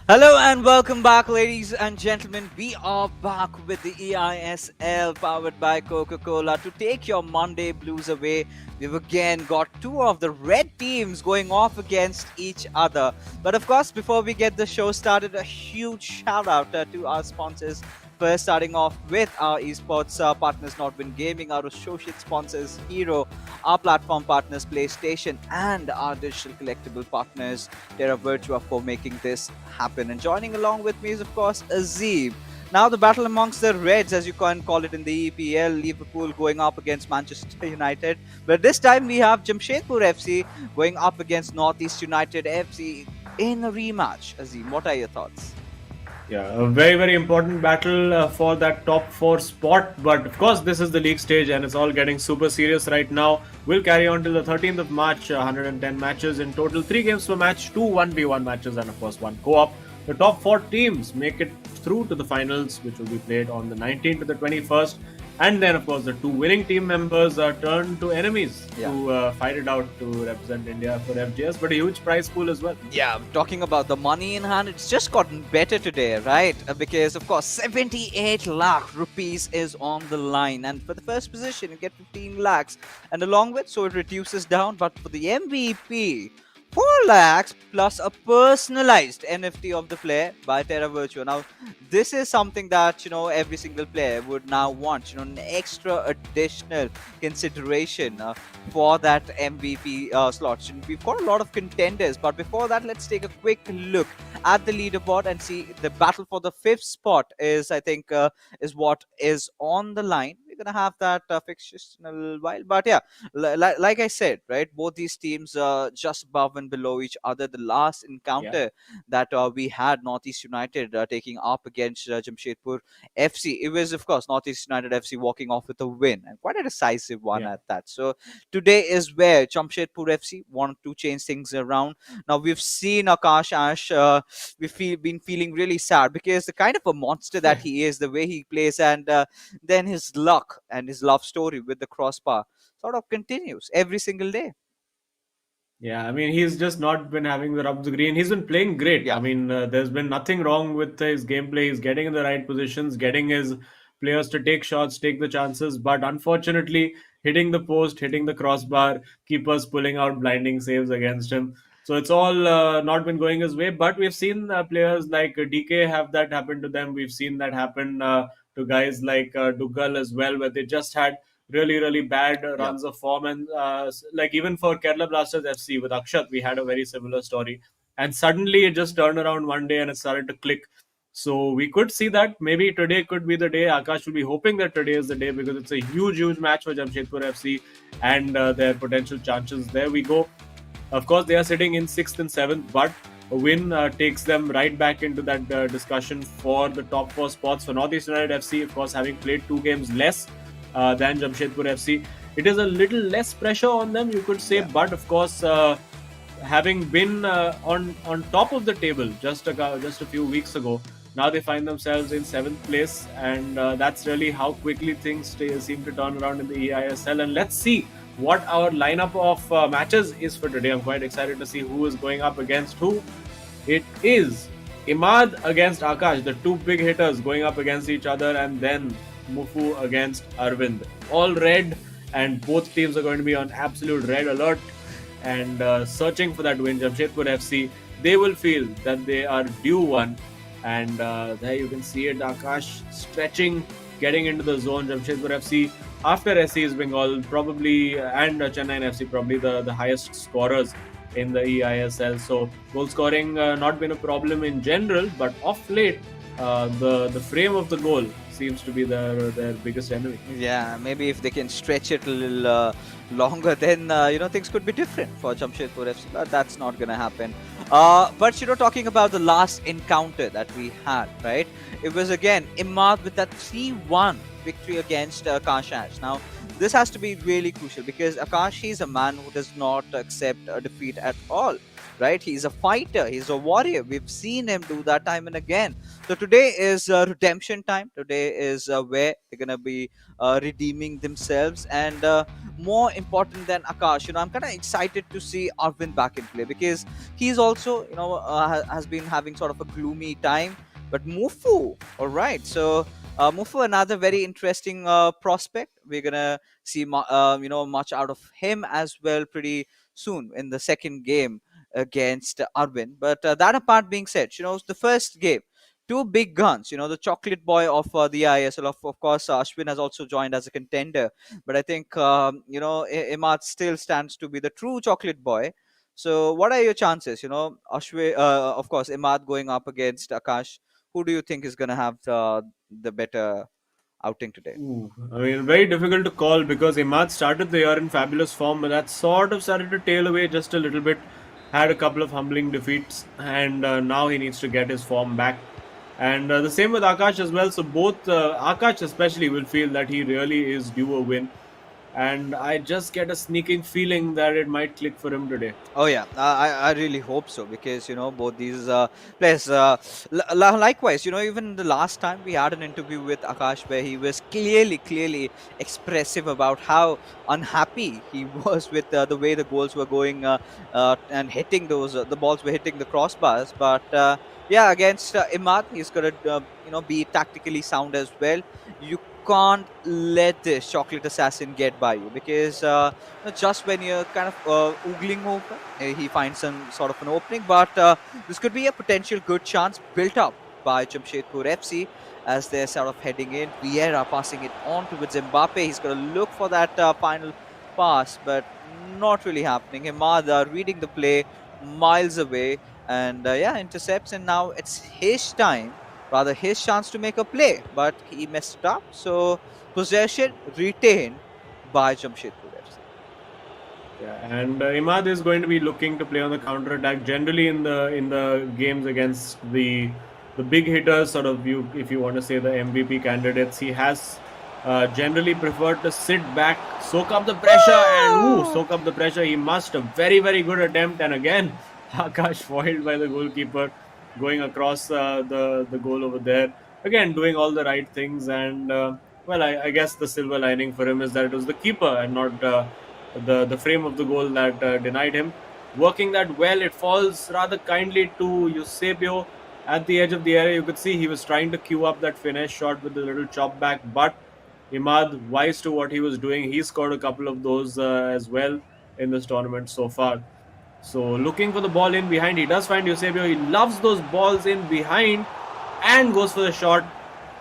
Hello and welcome back, ladies and gentlemen. We are back with the eISL powered by Coca-Cola to take your Monday blues away. We've again got two of the red teams going off against each other. But of course, before we get the show started, a huge shout out to our sponsors. First, starting off with our esports partners, Nodwin Gaming, our associate sponsors, Hero, our platform partners, PlayStation, and our digital collectible partners, Terra Virtua, for making this happen. And joining along with me is, of course, Azim. Now, the battle amongst the Reds, as you can call it in the EPL, Liverpool going up against Manchester United. But this time we have Jamshedpur FC going up against Northeast United FC in a rematch. Azim, what are your thoughts? Yeah, a very important battle for that top four spot. But of course, this is the league stage and it's all getting super serious right now. We'll carry on till the 13th of March, 110 matches in total, 3 games per match, 2 1v1 matches, and of course, 1 co op. The top 4 teams make it through to the finals, which will be played on the 19th to the 21st. And then, of course, the 2 winning team members are turned to enemies to fight it out to represent India for FGS, but a huge prize pool as well. Yeah, talking about the money in hand, it's just gotten better today, right? Because, of course, 78 lakh rupees is on the line. And for the first position, you get 15 lakhs. And along with, so it reduces down. But for the MVP, 4 lakhs plus a personalized NFT of the player by Terra Virtua. Now, this is something that, every single player would now want, an extra additional consideration for that MVP slot. We've got a lot of contenders, but before that, let's take a quick look at the leaderboard and see the battle for the 5th spot is, I think, is what is on the line. We're going to have that fixed just in a little while. But yeah, like I said, right, both these teams are just above and below each other. The last encounter that we had, Northeast United taking up against Jamshedpur FC, it was, of course, Northeast United FC walking off with a win, and quite a decisive one at that. So today is where Jamshedpur FC want to change things around. Now, we've seen Akash Ash, been feeling really sad because the kind of a monster that he is, the way he plays, and then his luck and his love story with the crossbar sort of continues every single day. Yeah, I mean, he's just not been having the rub of the green. He's been playing great. Yeah. I mean, there's been nothing wrong with his gameplay. He's getting in the right positions, getting his players to take shots, take the chances. But unfortunately, hitting the post, hitting the crossbar, keepers pulling out blinding saves against him. So it's all not been going his way. But we've seen players like DK have that happen to them. We've seen that happen to guys like Dugal as well, where they just had really bad runs of form. And like even for Kerala Blasters FC with Akshat, we had a very similar story. And suddenly it just turned around one day and it started to click. So we could see that maybe today could be the day. Akash will be hoping that today is the day because it's a huge match for Jamshedpur FC and their potential chances. There we go. Of course, they are sitting in 6th and 7th, but a win takes them right back into that discussion for the top 4 spots for Northeast United FC. Of course, having played 2 games less than Jamshedpur FC, it is a little less pressure on them, you could say. But of course, having been on top of the table just a few weeks ago, now they find themselves in 7th place, and that's really how quickly things seem to turn around in the eISL. And let's see what our lineup of matches is for today. I'm quite excited to see who is going up against who. It is Imad against Akash, the 2 big hitters going up against each other, and then Mufu against Arvind. All red, and both teams are going to be on absolute red alert and searching for that win. Jamshedpur FC, they will feel that they are due one, and there you can see it. Akash stretching, getting into the zone. Jamshedpur FC, after SC's Bengal, probably, and Chennai FC, probably the highest scorers in the eISL. So goal scoring not been a problem in general, but off late, the frame of the goal seems to be their biggest enemy. Yeah, maybe if they can stretch it a little longer, then things could be different for Jamshedpur FC. But that's not going to happen. But talking about the last encounter that we had, right? It was again Imad with that 3-1 victory against Akash Ash. Now, this has to be really crucial because Akash is a man who does not accept a defeat at all. right? He's a fighter, he's a warrior. We've seen him do that time and again. So today is redemption time. Today is where they're gonna be redeeming themselves, and more important than Akash, I'm kind of excited to see Arvind back in play, because he's also, has been having sort of a gloomy time. But Mufu, all right. So Mufu, another very interesting prospect. We're gonna see, much out of him as well pretty soon in the second game against Arvind. But that apart being said, the first game, two big guns. The chocolate boy of the ISL. Of course, Ashwin has also joined as a contender, but I think Imad still stands to be the true chocolate boy. So, what are your chances? Ashwin, of course, Imad going up against Akash. Who do you think is going to have the better outing today? Ooh, I mean, very difficult to call because Imad started the year in fabulous form, but that sort of started to tail away just a little bit. Had a couple of humbling defeats, and now he needs to get his form back. And the same with Akash as well. So both Akash especially will feel that he really is due a win, and I just get a sneaking feeling that it might click for him today. Oh yeah, I really hope so, because both these players. Likewise, even the last time we had an interview with Akash where he was clearly expressive about how unhappy he was with the way the goals were going, and hitting those the balls were hitting the crossbars. But yeah, against Imad, he's got to be tactically sound as well. You can't let this chocolate assassin get by you, because just when you're kind of oogling over, he finds some sort of an opening. But this could be a potential good chance built up by Jamshedpur FC as they're sort of heading in. Vieira passing it on towards Mbappe. He's got to look for that final pass, but not really happening. Himada reading the play miles away, and yeah, intercepts. And now it's his time, rather his chance to make a play, but he messed it up. So possession retained by Jamshedpur FC. Yeah, and Imad is going to be looking to play on the counter attack. Generally, in the games against the big hitters, sort of you, if you want to say the MVP candidates, he has generally preferred to sit back, soak up the pressure, and soak up the pressure. He must a very good attempt, and again, Akash foiled by the goalkeeper, going across the goal over there. Again, doing all the right things, and well, I guess the silver lining for him is that it was the keeper and not the frame of the goal that denied him. Working that well, it falls rather kindly to Eusebio at the edge of the area. You could see he was trying to queue up that finesse shot with the little chop back, but Imad, wise to what he was doing, he scored a couple of those as well in this tournament so far. So looking for the ball in behind, he does find Eusebio. He loves those balls in behind and goes for the shot,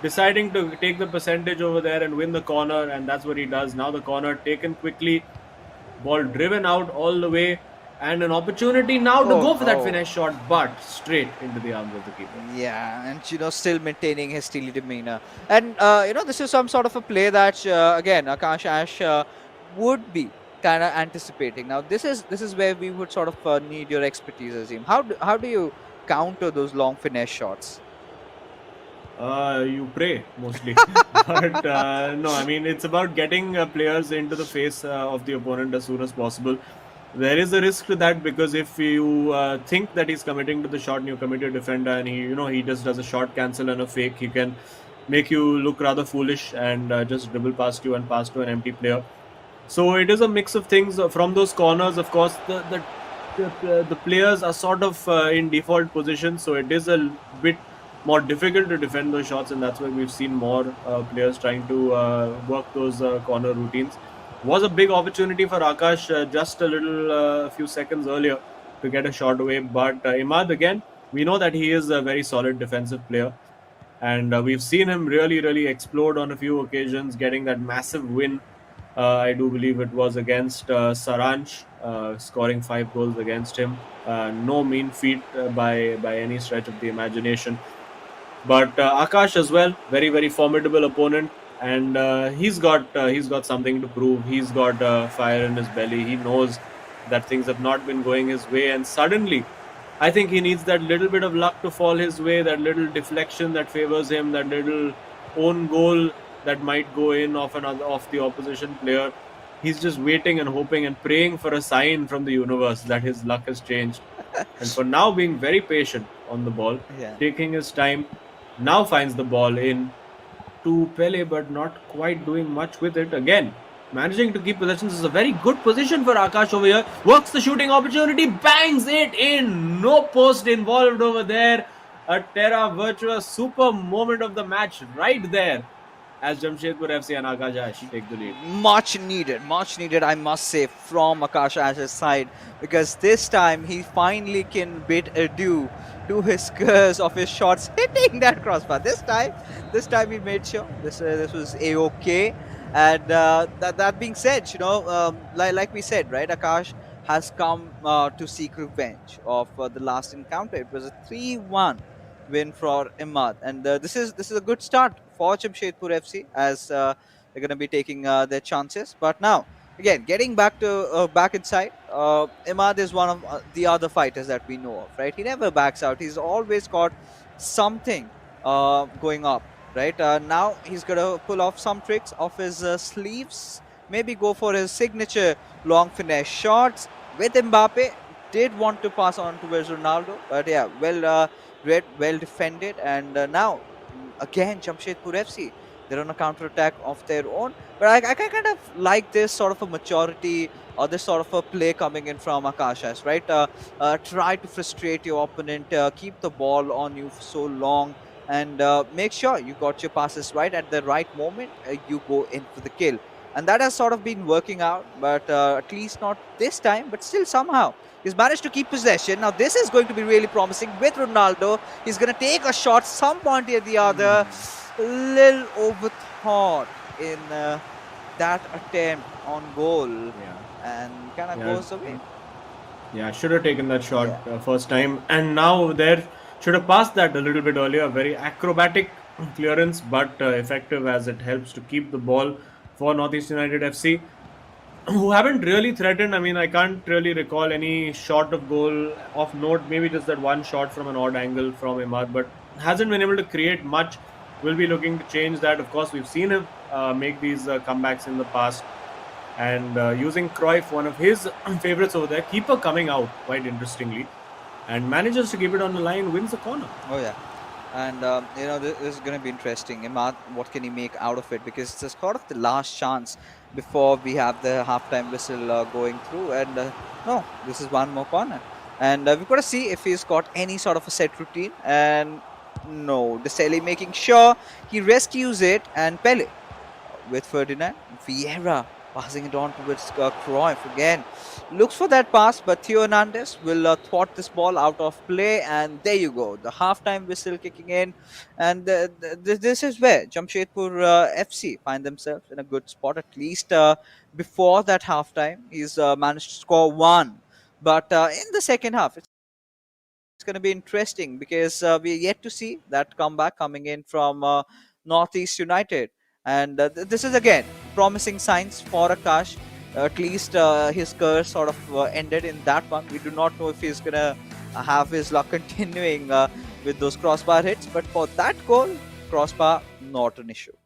deciding to take the percentage over there and win the corner, and that's what he does. Now the corner taken quickly, ball driven out all the way, and an opportunity now to go for that finesse shot, but straight into the arms of the keeper. Yeah, and still maintaining his steely demeanor. And this is some sort of a play that again Akash Ash would be kind of anticipating. Now this is where we would sort of need your expertise, Azim. How do you counter those long finesse shots? You pray mostly, but no, I mean it's about getting players into the face of the opponent as soon as possible. There is a risk to that because if you think that he's committing to the shot and you commit your defender and he just does a shot cancel and a fake, he can make you look rather foolish and just dribble past you and pass to an empty player. So it is a mix of things from those corners. Of course, the players are sort of in default position, so it is a bit more difficult to defend those shots, and that's why we've seen more players trying to work those corner routines. Was a big opportunity for Akash just a little few seconds earlier to get a shot away, but Imad again, we know that he is a very solid defensive player, and we've seen him really explode on a few occasions, getting that massive win. I do believe it was against Saranch, scoring 5 goals against him. No mean feat by any stretch of the imagination. But Akash as well, very formidable opponent, and he's got something to prove. He's got fire in his belly. He knows that things have not been going his way, and suddenly, I think he needs that little bit of luck to fall his way, that little deflection that favors him, that little own goal that might go in off the opposition player. He's just waiting and hoping and praying for a sign from the universe that his luck has changed. And for now, being very patient on the ball, Yeah. taking his time, now finds the ball in to Pele, but not quite doing much with it. Again, managing to keep possessions is a very good position for Akash over here. Works the shooting opportunity, bangs it in. No post involved over there. A Terra Virtua super moment of the match right there as Jamshedpur FC and Akash Ash take the lead. Much needed, I must say, from Akash Ash's side, because this time he finally can bid adieu to his curse of his shots hitting that crossbar. This time he made sure this was a-okay. And that being said, like we said, right, Akash has come to seek revenge of the last encounter. It was a 3-1 win for Imad, and this is a good start for Jamshedpur FC, as they're going to be taking their chances. But now, again, getting back inside, Imad is one of the other fighters that we know of, right? He never backs out. He's always got something going up, right? Now he's going to pull off some tricks off his sleeves, maybe go for his signature long finesse shots with Mbappe. Did want to pass on towards Ronaldo, but yeah, read, well defended. And now, again, Jamshedpur FC, they're on a counter attack of their own. But I kind of like this sort of a maturity or this sort of a play coming in from Akashas, right? Try to frustrate your opponent, keep the ball on you for so long, and make sure you got your passes right at the right moment. You go in for the kill. And that has sort of been working out, but at least not this time, but still somehow. He's managed to keep possession. Now this is going to be really promising with Ronaldo. He's going to take a shot some point or the other. Little overthought in that attempt on goal, Yeah. and kind of Yeah. goes away. Yeah, should have taken that shot Yeah. first time. And now there should have passed that a little bit earlier. Very acrobatic clearance, but effective as it helps to keep the ball for Northeast United FC, who haven't really threatened. I mean, I can't really recall any shot of goal of note. Maybe just that one shot from an odd angle from Imad, but hasn't been able to create much. We'll be looking to change that. Of course, we've seen him make these comebacks in the past. And using Cruyff, one of his favorites over there, keeper coming out quite interestingly, and manages to keep it on the line, wins the corner. Oh yeah, and this is going to be interesting. Imad, what can he make out of it? Because it's sort of the last chance before we have the halftime whistle going through. And no, this is one more corner, and we've got to see if he's got any sort of a set routine. And no, Desailly making sure he rescues it, and Pele with Ferdinand. Vieira passing it on towards Cruyff again. Looks for that pass, but Theo Hernandez will thwart this ball out of play. And there you go. The halftime whistle kicking in. And this is where Jamshedpur FC find themselves in a good spot, at least before that halftime. He's managed to score one. But in the second half, it's going to be interesting, because we're yet to see that comeback coming in from Northeast United. And this is again promising signs for Akash. At least his curse sort of ended in that one. We do not know if he's going to have his luck continuing with those crossbar hits. But for that goal, crossbar, not an issue.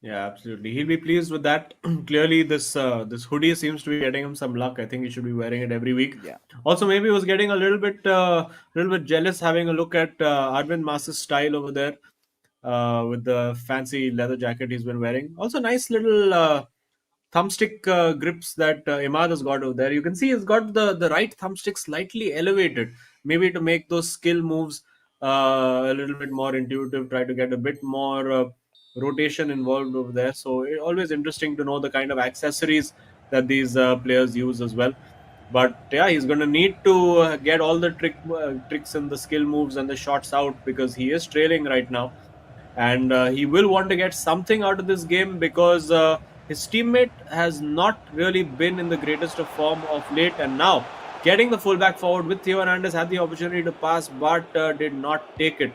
Yeah, absolutely. He'll be pleased with that. Clearly, this hoodie seems to be getting him some luck. I think he should be wearing it every week. Yeah. Also, maybe he was getting a little bit jealous having a look at Arvind Mas's style over there with the fancy leather jacket he's been wearing. Also, nice little thumbstick grips that Imad has got over there. You can see he's got the right thumbstick slightly elevated, maybe to make those skill moves a little bit more intuitive, try to get a bit more rotation involved over there. So it's always interesting to know the kind of accessories that these players use as well. But yeah, he's going to need to get all the tricks and the skill moves and the shots out, because he is trailing right now, and he will want to get something out of this game, because his teammate has not really been in the greatest of form of late. And now getting the fullback forward with Theo Hernandez, had the opportunity to pass but did not take it,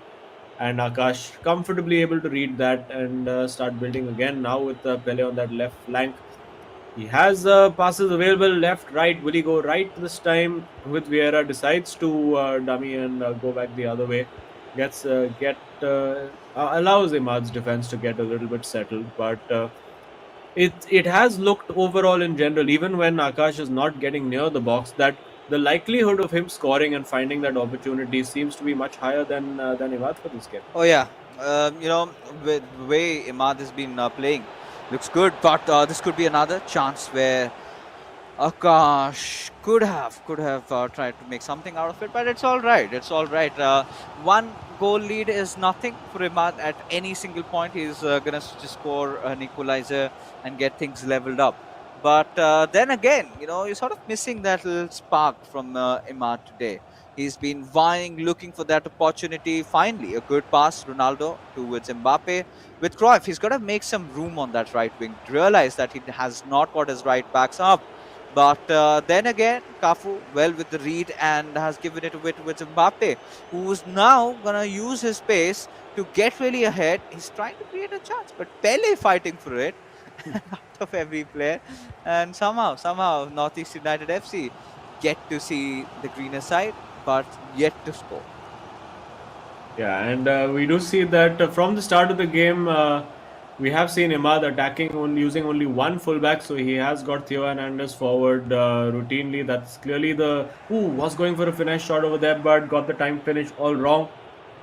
and Akash comfortably able to read that and start building again now with Pele on that left flank. He has passes available left, right. Will he go right this time with Vieira? Decides to dummy and go back the other way. Allows Imad's defense to get a little bit settled, but it has looked overall in general, even when Akash is not getting near the box, that the likelihood of him scoring and finding that opportunity seems to be much higher than Imad for this game. Oh yeah, with the way Imad has been playing, looks good. But this could be another chance where Akash could have tried to make something out of it, but it's all right. It's all right. One goal lead is nothing for Imad at any single point. He's gonna just score an equalizer and get things leveled up. But then again, you're sort of missing that little spark from Imad today. He's been vying, looking for that opportunity. Finally, a good pass, Ronaldo towards Mbappe. With Cruyff, he's got to make some room on that right wing. Realize that he has not got his right backs up. But then again, Cafu well with the read and has given it away towards Mbappe, who's now gonna use his pace to get really ahead. He's trying to create a chance, but Pele fighting for it out of every player, and somehow Northeast United FC get to see the greener side, but yet to score. Yeah, and we do see that from the start of the game, we have seen Imad attacking using only one fullback, so he has got Theo Hernandez forward routinely. That's clearly was going for a finesse shot over there, but got the time finish all wrong.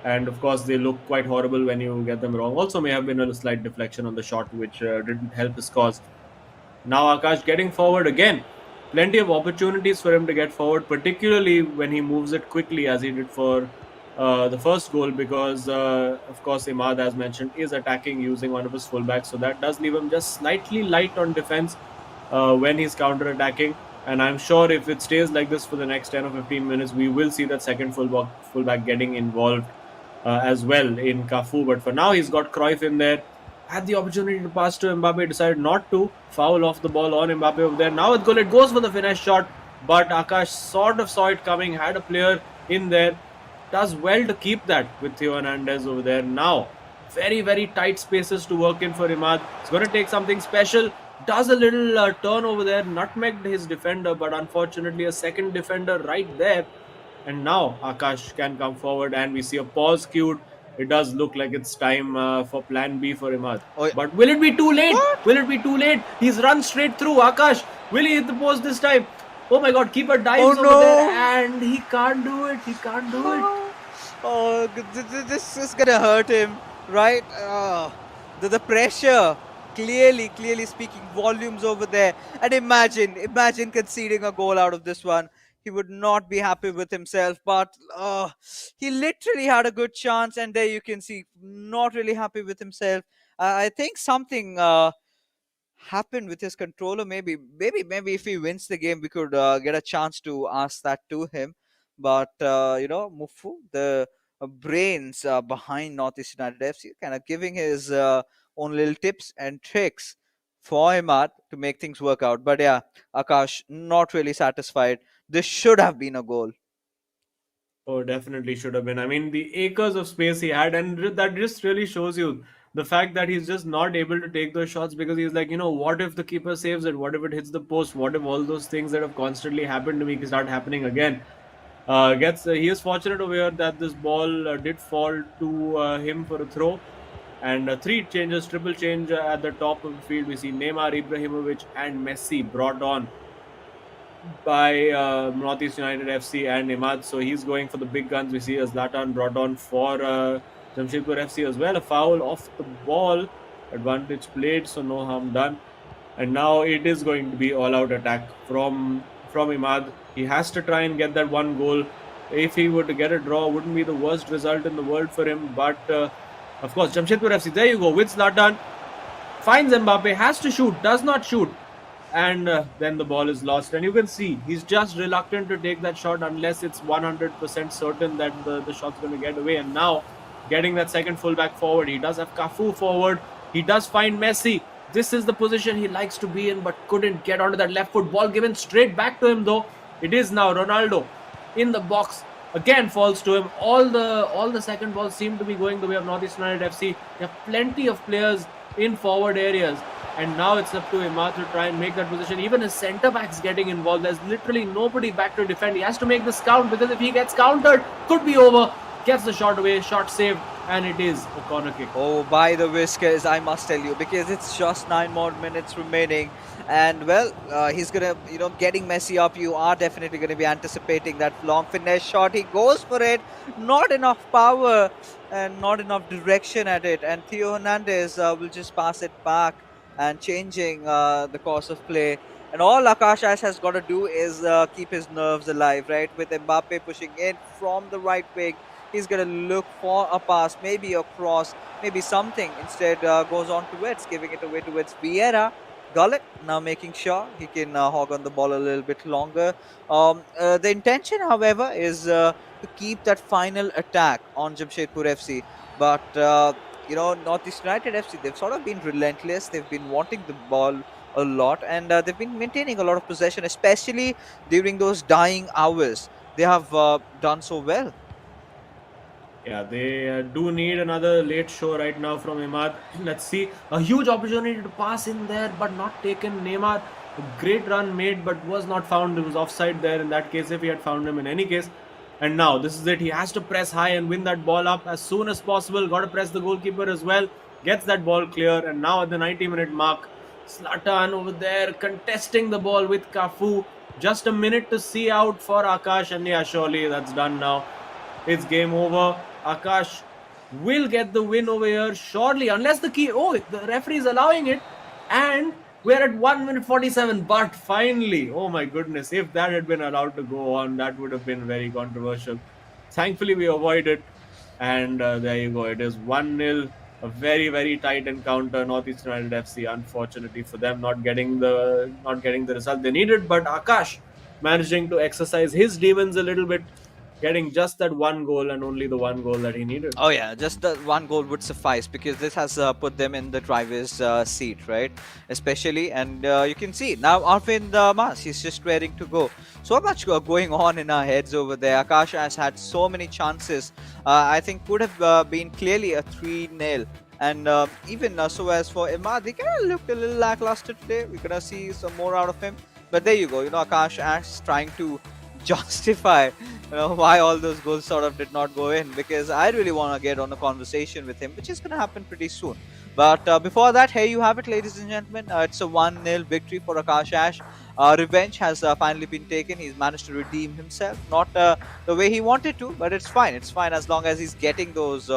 And of course, they look quite horrible when you get them wrong. Also, may have been a slight deflection on the shot, which didn't help his cause. Now Akash getting forward again. Plenty of opportunities for him to get forward, particularly when he moves it quickly as he did for the first goal, because of course Imad, as mentioned, is attacking using one of his fullbacks, so that does leave him just slightly light on defense when he's counter-attacking. And I'm sure if it stays like this for the next 10 or 15 minutes, we will see that second fullback getting involved as well in Cafu. But for now, he's got Cruyff in there. Had the opportunity to pass to Mbappe, decided not to. Foul off the ball on Mbappe over there. Now with Gullit goes for the finesse shot, but Akash sort of saw it coming, had a player in there. Does well to keep that with Theo Hernandez over there. Now, very, very tight spaces to work in for Imad. He's going to take something special. Does a little turn over there, nutmegged his defender, but unfortunately a second defender right there. And now Akash can come forward and we see a pause cued. It does look like it's time for plan B for Imad. Oh, yeah. But will it be too late? What? Will it be too late? He's run straight through. Akash, will he hit the post this time? Oh my god, keeper dives over there and he can't do it. He can't do it. Oh, this is gonna hurt him, right? The pressure clearly speaking volumes over there. And imagine conceding a goal out of this one. He would not be happy with himself, but he literally had a good chance, and there you can see, not really happy with himself. I think something happened with his controller. Maybe if he wins the game, we could get a chance to ask that to him. But Mufu, the brains behind Northeast United FC, kind of giving his own little tips and tricks for Imad to make things work out. But yeah, Akash not really satisfied. This should have been a goal. Oh, definitely should have been. I mean, the acres of space he had, and that just really shows you the fact that he's just not able to take those shots because he's like, what if the keeper saves it? What if it hits the post? What if all those things that have constantly happened to me start happening again? He is fortunate over here that this ball did fall to him for a throw. And three changes, triple change at the top of the field. We see Neymar, Ibrahimovic, and Messi brought on by Northeast United FC and Imad. So he's going for the big guns. We see Zlatan brought on for Jamshedpur FC as well. A foul off the ball. Advantage played, so no harm done. And now it is going to be all-out attack from Imad. He has to try and get that one goal. If he were to get a draw, wouldn't be the worst result in the world for him. But of course, Jamshedpur FC, there you go, with Zlatan. Finds Mbappe, has to shoot, does not shoot. And then the ball is lost. And you can see, he's just reluctant to take that shot unless it's 100% certain that the shot's going to get away. And now, getting that second fullback forward, he does have Cafu forward. He does find Messi. This is the position he likes to be in, but couldn't get onto that left foot. Ball given straight back to him, though. It is now Ronaldo in the box. Again falls to him. All the second balls seem to be going the way of Northeast United FC. They have plenty of players in forward areas. And now it's up to Imad to try and make that position. Even his centre-back's getting involved. There's literally nobody back to defend. He has to make this count because if he gets countered, could be over. Gets the shot away, shot saved. and it is a corner kick. Oh, by the whiskers, I must tell you, because it's just 9 more minutes remaining. And well, he's gonna, getting Messi up. You are definitely gonna be anticipating that long finesse shot. He goes for it, not enough power and not enough direction at it. And Theo Hernandez will just pass it back and changing the course of play. And all Akash Ash has got to do is keep his nerves alive, right? With Mbappe pushing in from the right wing, he's going to look for a pass, maybe a cross, maybe something. Instead, goes on towards, giving it away towards Vieira. Gullit now making sure he can hog on the ball a little bit longer. The intention, however, is to keep that final attack on Jamshedpur FC. But, Northeast United FC, they've sort of been relentless. They've been wanting the ball a lot, and they've been maintaining a lot of possession, especially during those dying hours. They have done so well. Yeah, they do need another late show right now from Imad. Let's see. A huge opportunity to pass in there, but not taken. Neymar, a great run made, but was not found. It was offside there in that case if he had found him in any case. And now, this is it. He has to press high and win that ball up as soon as possible. Got to press the goalkeeper as well. Gets that ball clear. And now at the 90-minute mark, Zlatan over there contesting the ball with Cafu. Just a minute to see out for Akash. And yeah, surely that's done now. It's game over. Akash will get the win over here, surely, unless the referee is allowing it. And we're at 1 minute 47. But finally, oh my goodness, if that had been allowed to go on, that would have been very controversial. Thankfully, we avoided. And there you go. It is 1-0. A very, very tight encounter. Northeast United FC, unfortunately for them, not getting the result they needed. But Akash managing to exercise his demons a little bit, getting just that one goal and only the one goal that he needed. Oh yeah, just the one goal would suffice because this has put them in the driver's seat, right? Especially, and you can see now Arvind Mas, he's just rearing to go. So much going on in our heads over there. Akash has had so many chances. I think could have been clearly a 3-0. And even so as for Imad, he kind of looked a little lackluster today. We're gonna see some more out of him. But there you go. Akash Ash trying to justify why all those goals sort of did not go in, because I really want to get on a conversation with him, which is going to happen pretty soon. But before that, here you have it, ladies and gentlemen. It's a 1-0 victory for Akash Ash. Revenge has finally been taken. He's managed to redeem himself. Not the way he wanted to, but it's fine. It's fine as long as he's getting those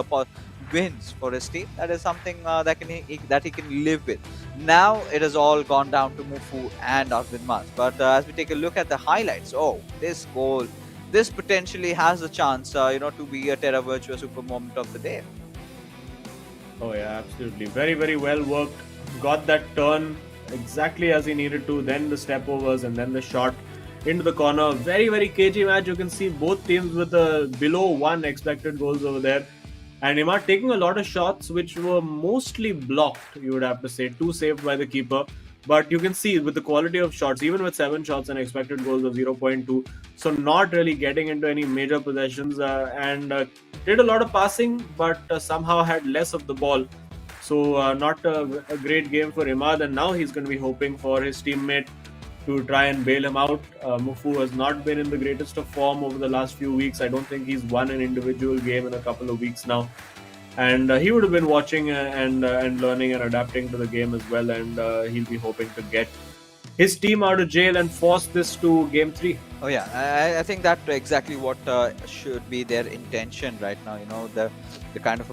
wins for his team. That is something that he can live with. Now it has all gone down to Mufu and Arvind Mas. But as we take a look at the highlights, this goal, this potentially has a chance, to be a Terra Virtua super moment of the day. Oh yeah, absolutely. Very, very well worked. Got that turn exactly as he needed to. Then the step overs and then the shot into the corner. Very, very cagey match. You can see both teams with below 1 expected goals over there. And Imad taking a lot of shots which were mostly blocked, you would have to say. 2 saved by the keeper. But you can see with the quality of shots, even with 7 shots and expected goals of 0.2, so not really getting into any major possessions and did a lot of passing, but somehow had less of the ball. So not a great game for Imad, and now he's going to be hoping for his teammate to try and bail him out. Mufu has not been in the greatest of form over the last few weeks. I don't think he's won an individual game in a couple of weeks now. And he would have been watching and learning and adapting to the game as well. And he'll be hoping to get his team out of jail and force this to game 3. Oh yeah, I think that exactly what should be their intention right now. The kind of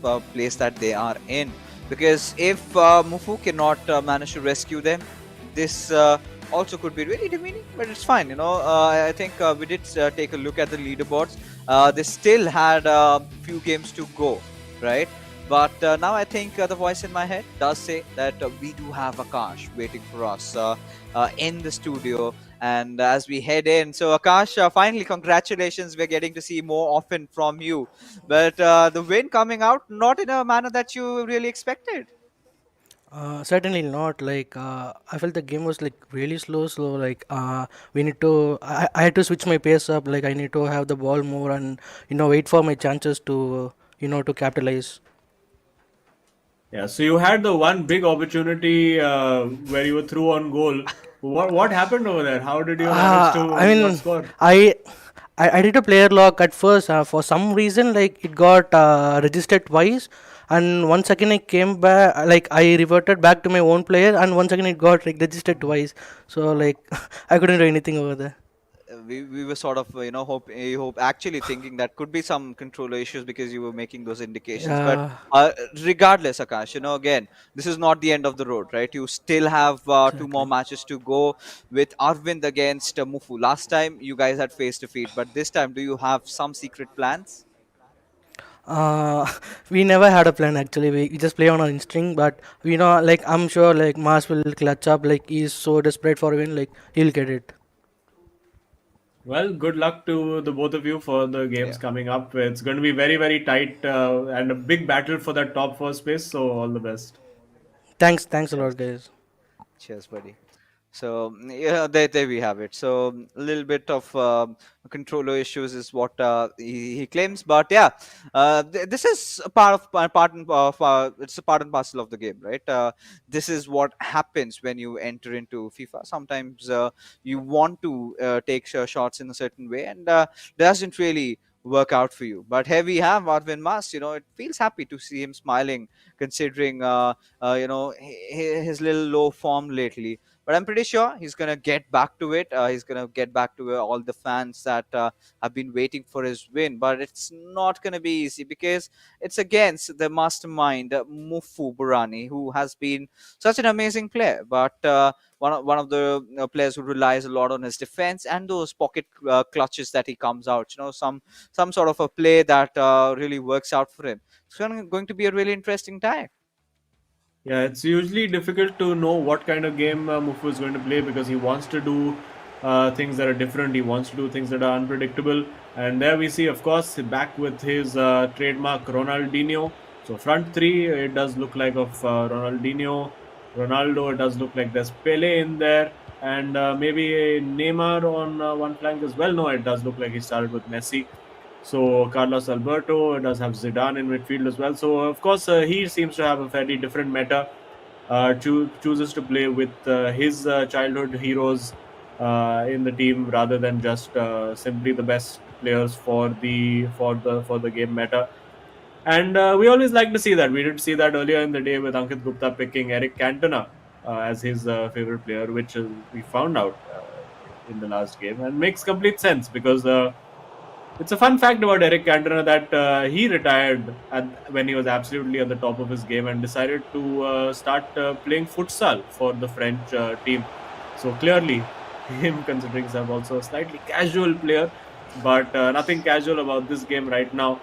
a place that they are in. Because if Mufu cannot manage to rescue them, this also could be really demeaning, but it's fine. I think we did take a look at the leaderboards. They still had a few games to go, right? But now I think the voice in my head does say that we do have Akash waiting for us in the studio. And as we head in, so Akash, finally, congratulations. We're getting to see more often from you. But the win coming out, not in a manner that you really expected. Certainly not. Like I felt the game was like really slow. Like we need to. I had to switch my pace up. Like I need to have the ball more and wait for my chances to to capitalize. Yeah, so you had the one big opportunity where you were through on goal. What happened over there? How did you manage to I not mean, score? I I did a player lock at first. For some reason, like it got registered twice, and once again I came back. Like I reverted back to my own player, and once again it got like registered twice. So like I couldn't do anything over there. We were sort of hope actually thinking that could be some controller issues because you were making those indications. But Yeah, regardless, Akash, again, this is not the end of the road, right? You still have two more exactly. matches to go with Arvind against Mufu. Last time you guys had face to feet, but this time do you have some secret plans? Uh, we never had a plan actually. We just play on our instinct, but we know like I'm sure like Mars will clutch up. Like he's so desperate for a win, like he'll get it. Well, good luck to the both of you for the games Yeah. coming up. It's going to be very, very tight and a big battle for that top four space. So all the best. Thanks a lot, Cheers. guys. Cheers, buddy. So yeah, there we have it. So a little bit of controller issues is what he claims, but yeah, this is a part and of it's a part and parcel of the game, right? This is what happens when you enter into FIFA. Sometimes you want to take shots in a certain way, and doesn't really work out for you. But here we have Arvind Mas. It feels happy to see him smiling, considering his little low form lately, but I'm pretty sure he's gonna get back to it. He's gonna get back to all the fans that have been waiting for his win. But it's not gonna be easy because it's against the mastermind Mufu Burani, who has been such an amazing player. But one of the players who relies a lot on his defense and those pocket clutches that he comes out. Some sort of a play that really works out for him. It's going to be a really interesting time. Yeah, it's usually difficult to know what kind of game Mufu is going to play because he wants to do things that are different. He wants to do things that are unpredictable. And there we see, of course, back with his trademark Ronaldinho. So front three, it does look like of Ronaldinho, Ronaldo. It does look like there's Pele in there, and maybe a Neymar on one flank as well. No, it does look like he started with Messi. So Carlos Alberto does have Zidane in midfield as well. So of course he seems to have a fairly different meta. Chooses to play with his childhood heroes in the team rather than just simply the best players for the game meta. And we always like to see that. We did see that earlier in the day with Ankit Gupta picking Eric Cantona as his favorite player, which we found out in the last game, and makes complete sense because. It's a fun fact about Eric Cantona that he retired when he was absolutely at the top of his game and decided to start playing futsal for the French team. So clearly, him considering himself also a slightly casual player, but nothing casual about this game right now.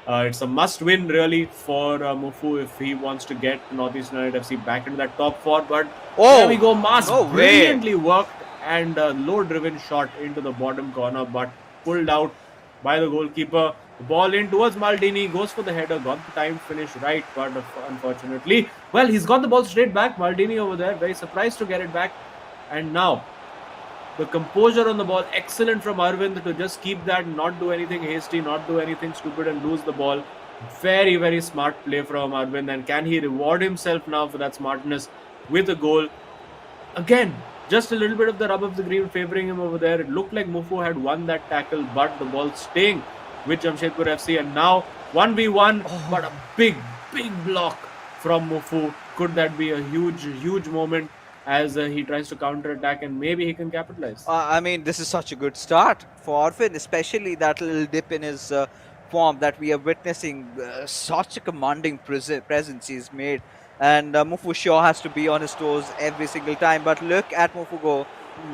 It's a must-win really for Mufu if he wants to get Northeast United FC back into that top four. But there we Oh, go, Mas no way! brilliantly worked and low-driven shot into the bottom corner, but pulled out by the goalkeeper. The ball in towards Maldini, goes for the header, got the time finish right, but unfortunately, well, he's got the ball straight back. Maldini over there, very surprised to get it back. And now, the composure on the ball, excellent from Arvind to just keep that, not do anything hasty, not do anything stupid and lose the ball. Very, very smart play from Arvind. And can he reward himself now for that smartness with a goal? Again, just a little bit of the rub of the green favoring him over there. It looked like Mufu had won that tackle, but the ball staying with Jamshedpur FC. And now 1v1, but a big, big block from Mufu. Could that be a huge, huge moment as he tries to counter-attack and maybe he can capitalize? I mean, this is such a good start for Arvind, especially that little dip in his form that we are witnessing. Such a commanding presence he's made. And Mufu sure has to be on his toes every single time. But look at Mufu go.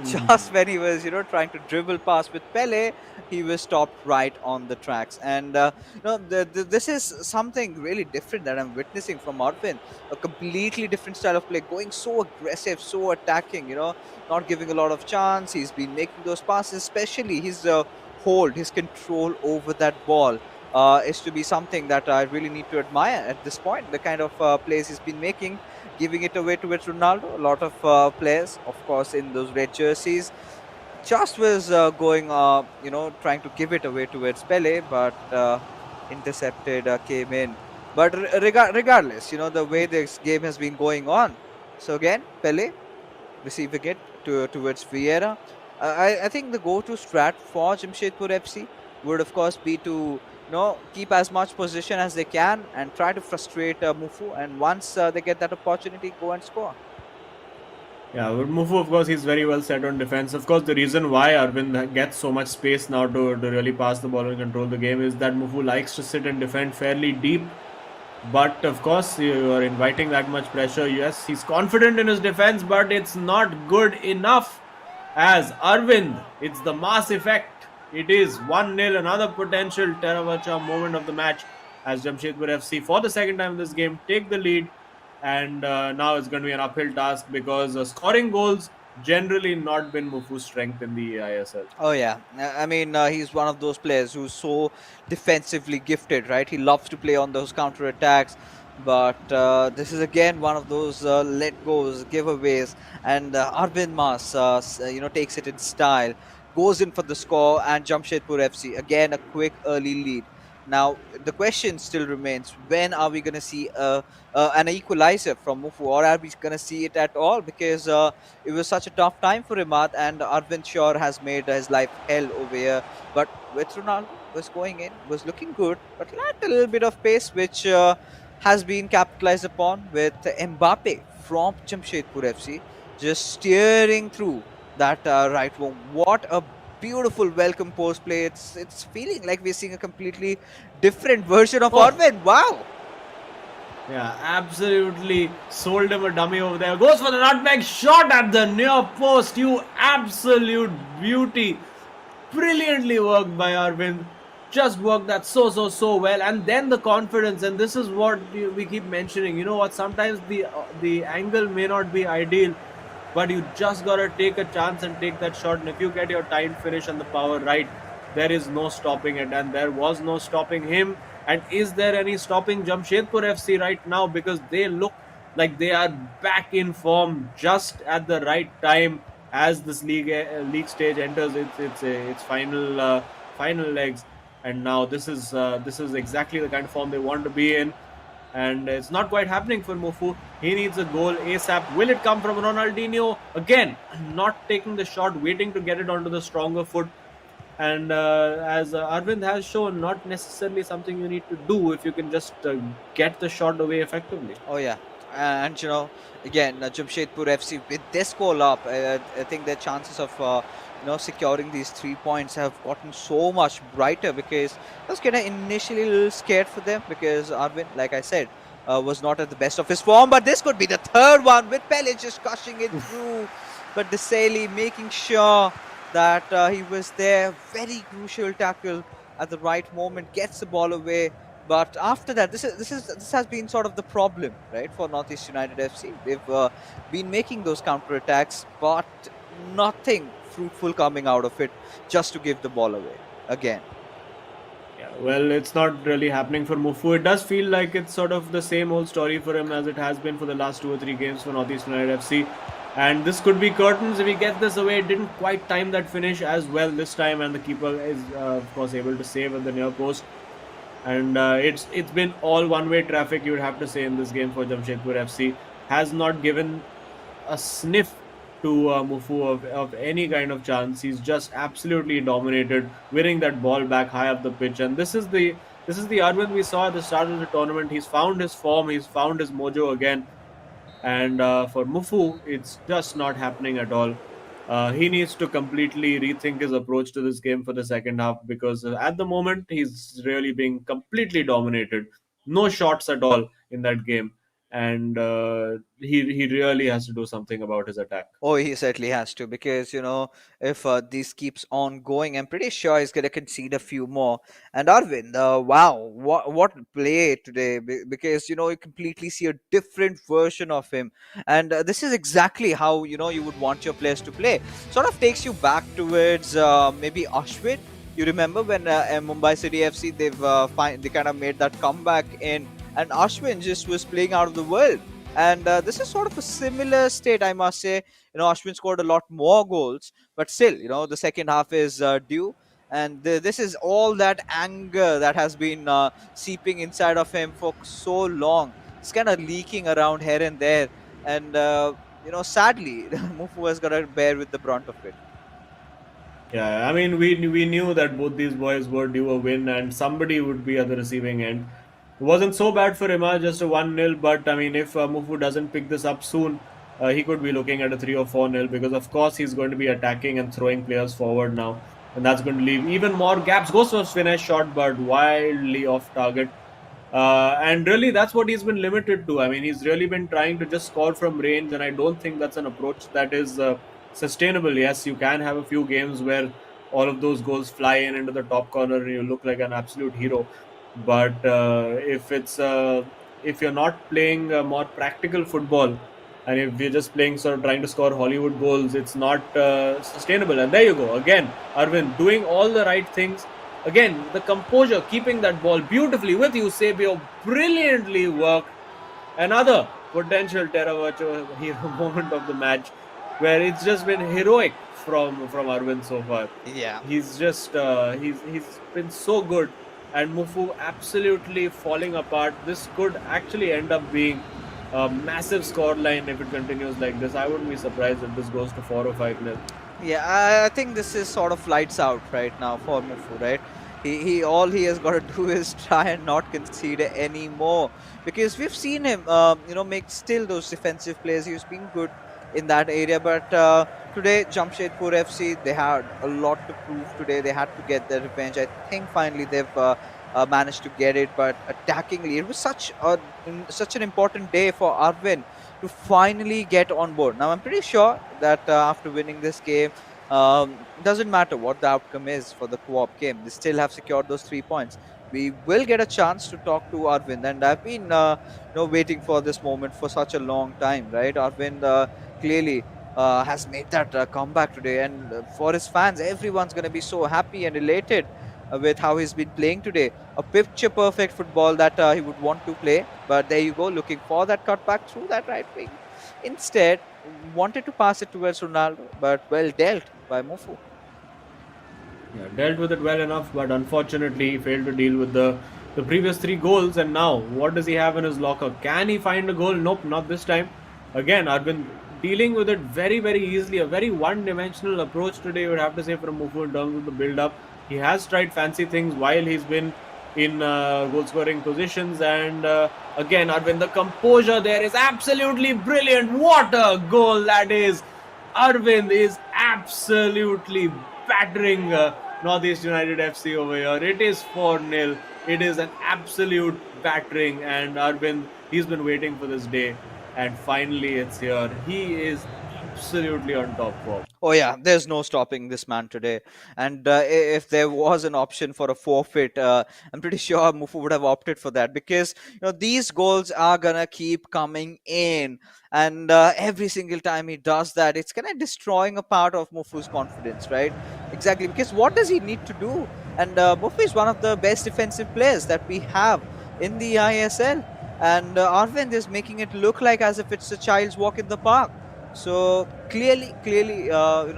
Just when he was, trying to dribble past with Pele, he was stopped right on the tracks. And this is something really different that I'm witnessing from Arvind. A completely different style of play, going so aggressive, so attacking. Not giving a lot of chance. He's been making those passes, especially his hold, his control over that ball. Is to be something that I really need to admire at this point. The kind of plays he's been making, giving it away towards Ronaldo. A lot of players, of course, in those red jerseys, just was going, trying to give it away towards Pele, but intercepted, came in. But regardless, the way this game has been going on. So again, Pele receiving it towards Vieira. I think the go-to strat for Jamshedpur FC would, of course, be to keep as much position as they can and try to frustrate Mufu. And once they get that opportunity, go and score. Yeah, with Mufu, of course, he's very well set on defense. Of course, the reason why Arvind gets so much space now to really pass the ball and control the game is that Mufu likes to sit and defend fairly deep. But of course, you are inviting that much pressure. Yes, he's confident in his defense, but it's not good enough. As Arvind, it's the mass effect. It is 1-0, another potential Teravacha moment of the match as Jamshedpur FC for the second time in this game take the lead. And now it's going to be an uphill task because scoring goals generally not been Mufu's strength in the eISL. Oh yeah, I mean he's one of those players who's so defensively gifted, right? He loves to play on those counter attacks, but this is again one of those let goes, giveaways, and Arvind Mas, takes it in style, goes in for the score, and Jamshedpur FC again a quick early lead. Now the question still remains: when are we going to see an equalizer from Mufu, or are we going to see it at all? Because it was such a tough time for Imad, and Arvind sure has made his life hell over here. But with Ronaldo was going in, was looking good, but lacked a little bit of pace, which has been capitalized upon with Mbappe from Jamshedpur FC just steering through that right wing. What a beautiful welcome post play. It's feeling like we're seeing a completely different version of Oh, Arvind. Wow. yeah, absolutely sold him a dummy over there. Goes for the nutmeg shot at the near post. You absolute beauty. Brilliantly worked by Arvind. Just worked that so well. And then the confidence. And this is what we keep mentioning. You know what? Sometimes the angle may not be ideal, but you just gotta take a chance and take that shot. And if you get your timed finish and the power right, there is no stopping it. And there was no stopping him. And is there any stopping Jamshedpur FC right now? Because they look like they are back in form just at the right time as this league stage enters its final legs. And now this is exactly the kind of form they want to be in, and it's not quite happening for Mufu. He needs a goal ASAP. Will it come from Ronaldinho? Again, not taking the shot, waiting to get it onto the stronger foot. And as Arvind has shown, not necessarily something you need to do if you can just get the shot away effectively. Oh yeah, and again, Jamshedpur FC with this goal up, I think their chances of securing these 3 points have gotten so much brighter, because I was kind of initially a little scared for them because Arvind, like I said, was not at the best of his form. But this could be the third one with Pele just crushing it through, but Desali making sure that he was there. Very crucial tackle at the right moment, gets the ball away. But after that, this has been sort of the problem, right, for Northeast United FC. They've been making those counter attacks, but nothing fruitful coming out of it, just to give the ball away again. Yeah, well, it's not really happening for Mufu. It does feel like it's sort of the same old story for him as it has been for the last 2 or 3 games for Northeast United FC. And this could be curtains if he gets this away. It didn't quite time that finish as well this time, and the keeper is, of course, able to save at the near post. And it's been all one-way traffic, you would have to say, in this game for Jamshedpur FC. Has not given a sniff to Mufu of any kind of chance. He's just absolutely dominated, winning that ball back high up the pitch. And this is the Arvind we saw at the start of the tournament. He's found his form, he's found his mojo again. And for Mufu, it's just not happening at all. He needs to completely rethink his approach to this game for the second half, because at the moment he's really being completely dominated. No shots at all in that game, and he really has to do something about his attack. Oh, he certainly has to, because if this keeps on going, I'm pretty sure he's gonna concede a few more. And Arvind, wow, what play today! Because you completely see a different version of him, and this is exactly how you would want your players to play. Sort of takes you back towards maybe Ashwin. You remember when Mumbai City FC, they kind of made that comeback in, and Ashwin just was playing out of the world. And this is sort of a similar state, I must say. Ashwin scored a lot more goals, but still, the second half is due. And this is all that anger that has been seeping inside of him for so long. It's kind of leaking around here and there. And, sadly, Mufu has got to bear with the brunt of it. Yeah, I mean, we knew that both these boys were due a win, and somebody would be at the receiving end. It wasn't so bad for Ima, just a 1-0. But I mean, if Mufu doesn't pick this up soon, he could be looking at a 3 or 4-0, because of course he's going to be attacking and throwing players forward now, and that's going to leave even more gaps. Goes for a finesse shot, but wildly off target. And really, that's what he's been limited to. I mean, he's really been trying to just score from range, and I don't think that's an approach that is sustainable. Yes, you can have a few games where all of those goals fly in into the top corner and you look like an absolute hero. But if you're not playing more practical football, and if you're just playing sort of trying to score Hollywood goals, it's not sustainable. And there you go again, Arvind doing all the right things. Again, the composure, keeping that ball beautifully with Eusebio, brilliantly worked. Another potential Terravacho hero moment of the match, where it's just been heroic from Arvind so far. Yeah. He's just he's been so good, and Mufu absolutely falling apart. This could actually end up being a massive scoreline if it continues like this. I wouldn't be surprised if this goes to 4 or 5-0. Yeah, I think this is sort of lights out right now for Mufu, right? He all he has got to do is try and not concede any more, because we've seen him, make still those defensive plays. He's been good in that area, but today Jamshedpur FC, they had a lot to prove today. They had to get their revenge. I think finally they've managed to get it, but attackingly, it was such an important day for Arvind to finally get on board. Now, I'm pretty sure that after winning this game, doesn't matter what the outcome is for the co-op game, they still have secured those 3 points. We will get a chance to talk to Arvind, and I've been waiting for this moment for such a long time, right? Arvind clearly has made that comeback today, and for his fans, everyone's going to be so happy and elated with how he's been playing today. A picture perfect football that he would want to play, but there you go, looking for that cutback through that right wing. Instead, wanted to pass it towards Ronaldo, but well dealt by Mufu. Yeah, dealt with it well enough, but unfortunately he failed to deal with the previous 3 goals. And now, what does he have in his locker? Can he find a goal? Nope, not this time. Again, Arvind dealing with it very, very easily. A very one-dimensional approach today, you would have to say, from Mufu in terms of the build-up. He has tried fancy things while he's been in goal-scoring positions. And again, Arvind, the composure there is absolutely brilliant. What a goal that is! Arvind is absolutely battering Northeast United FC over here. It is 4-0. It is an absolute battering, and Arvind, he's been waiting for this day, and finally it's here. He is absolutely on top form. Oh yeah, there's no stopping this man today. And if there was an option for a forfeit, I'm pretty sure Mufu would have opted for that, because these goals are gonna keep coming in, and every single time he does that, it's kind of destroying a part of Mufu's confidence, right? Exactly, because what does he need to do? And Mufu is one of the best defensive players that we have in the ISL, and Arvind is making it look like as if it's a child's walk in the park. So clearly,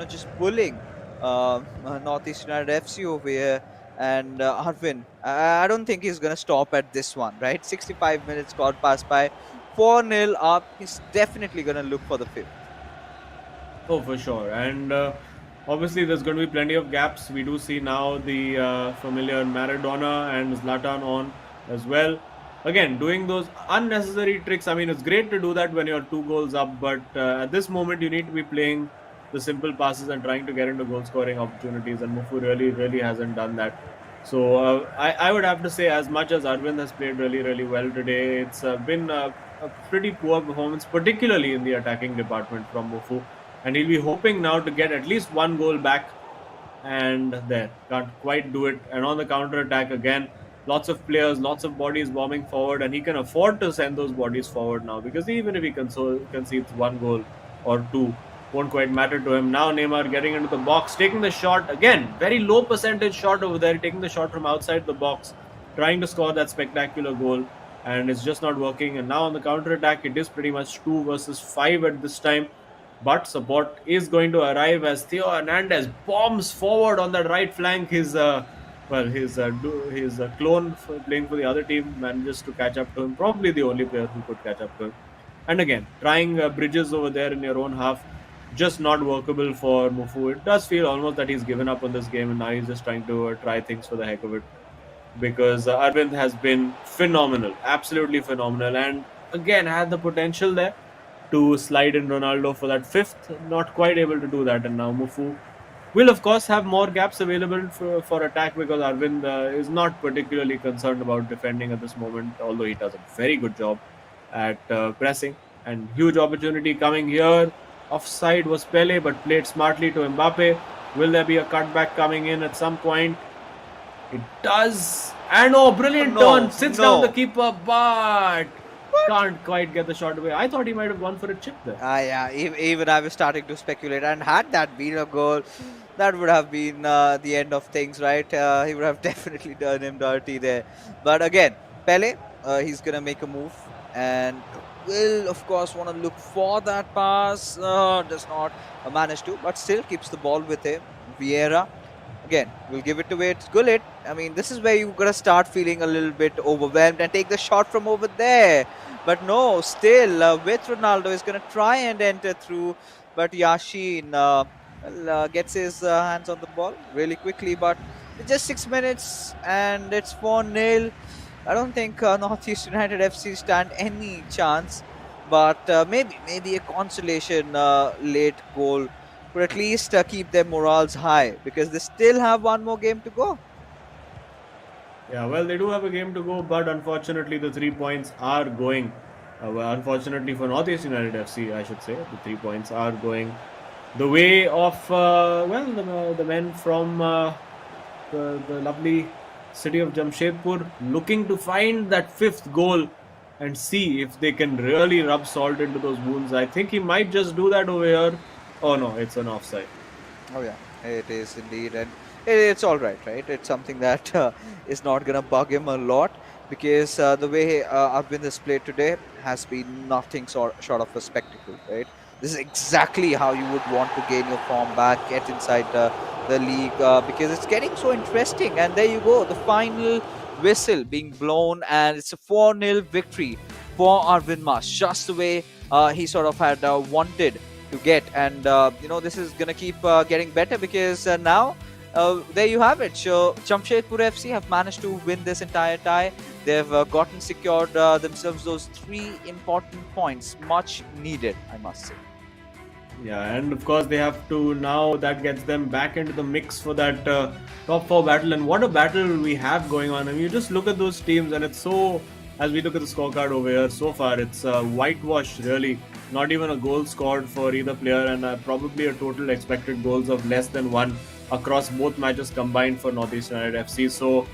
just bullying Northeast United FC over here. And Arvind, I don't think he's going to stop at this one, right? 65 minutes got passed by, 4-0 up. He's definitely going to look for the fifth. Oh, for sure. And obviously, there's going to be plenty of gaps. We do see now the familiar Maradona and Zlatan on as well. Again, doing those unnecessary tricks. I mean, it's great to do that when you're 2 goals up, but at this moment, you need to be playing the simple passes and trying to get into goal scoring opportunities. And Mufu really, really hasn't done that. So I would have to say, as much as Arvind has played really, really well today, it's been a pretty poor performance, particularly in the attacking department from Mufu. And he'll be hoping now to get at least 1 goal back. And there, can't quite do it. And on the counter attack again, lots of players, lots of bodies bombing forward, and he can afford to send those bodies forward now, because even if he concedes 1 goal or 2, won't quite matter to him. Now Neymar getting into the box, taking the shot again, very low percentage shot over there, taking the shot from outside the box, trying to score that spectacular goal, and it's just not working. And now on the counter attack, it is pretty much 2 versus 5 at this time. But support is going to arrive as Theo Hernandez bombs forward on that right flank. His clone playing for the other team manages to catch up to him. Probably the only player who could catch up to him. And again, trying bridges over there in your own half. just not workable for Mufu. It does feel almost that he's given up on this game and now he's just trying to try things for the heck of it, because Arvind has been phenomenal, absolutely phenomenal, and again had the potential there to slide in Ronaldo for that fifth. Not quite able to do that, and now Mufu will, of course, have more gaps available for attack, because Arvind is not particularly concerned about defending at this moment, although he does a very good job at pressing. And huge opportunity coming here. Offside was Pele, but played smartly to Mbappe. Will there be a cutback coming in at some point? It does. And oh, Oh, brilliant no, turn. Sits down the no. keeper, but can't quite get the shot away. I thought he might have gone for a chip there. Yeah, even I was starting to speculate. And had that been a goal, that would have been the end of things, right? He would have definitely done him dirty there. But again, Pele, he's going to make a move and will, of course, want to look for that pass. Does not manage to, but still keeps the ball with him. Vieira. Again, we'll give it away to Gullit. I mean, this is where you're going to start feeling a little bit overwhelmed and take the shot from over there. But no, still, with Ronaldo, is going to try and enter through. But Yashin gets his hands on the ball really quickly. But it's just 6 minutes and it's 4-0. I don't think Northeast United FC stand any chance. But maybe a consolation late goal could at least keep their morals high, because they still have one more game to go. Yeah, well, they do have a game to go, but unfortunately, the 3 points are going. Well, unfortunately for Northeast United FC, I should say, the 3 points are going the way of the men from the lovely city of Jamshedpur, looking to find that fifth goal and see if they can really rub salt into those wounds. I think he might just do that over here. Oh no, it's an offside. Oh yeah, it is indeed, and it's all right, right? It's something that is not gonna bug him a lot, because the way Arvind has played today has been nothing short of a spectacle, right? This is exactly how you would want to gain your form back, get inside the league, because it's getting so interesting. And there you go, the final whistle being blown, and it's a 4-0 victory for Arvind Mas, just the way he sort of had wanted to get. And this is gonna keep getting better, because now there you have it. So Jamshedpur FC have managed to win this entire tie. They've gotten secured themselves those 3 important points, much needed, I must say. Yeah, and of course they have to now. That gets them back into the mix for that top four battle. And what a battle we have going on! I mean, you just look at those teams, and it's so. As we look at the scorecard over here, so far it's whitewashed. Really, not even a goal scored for either player, and probably a total expected goals of less than one across both matches combined for Northeast United FC. So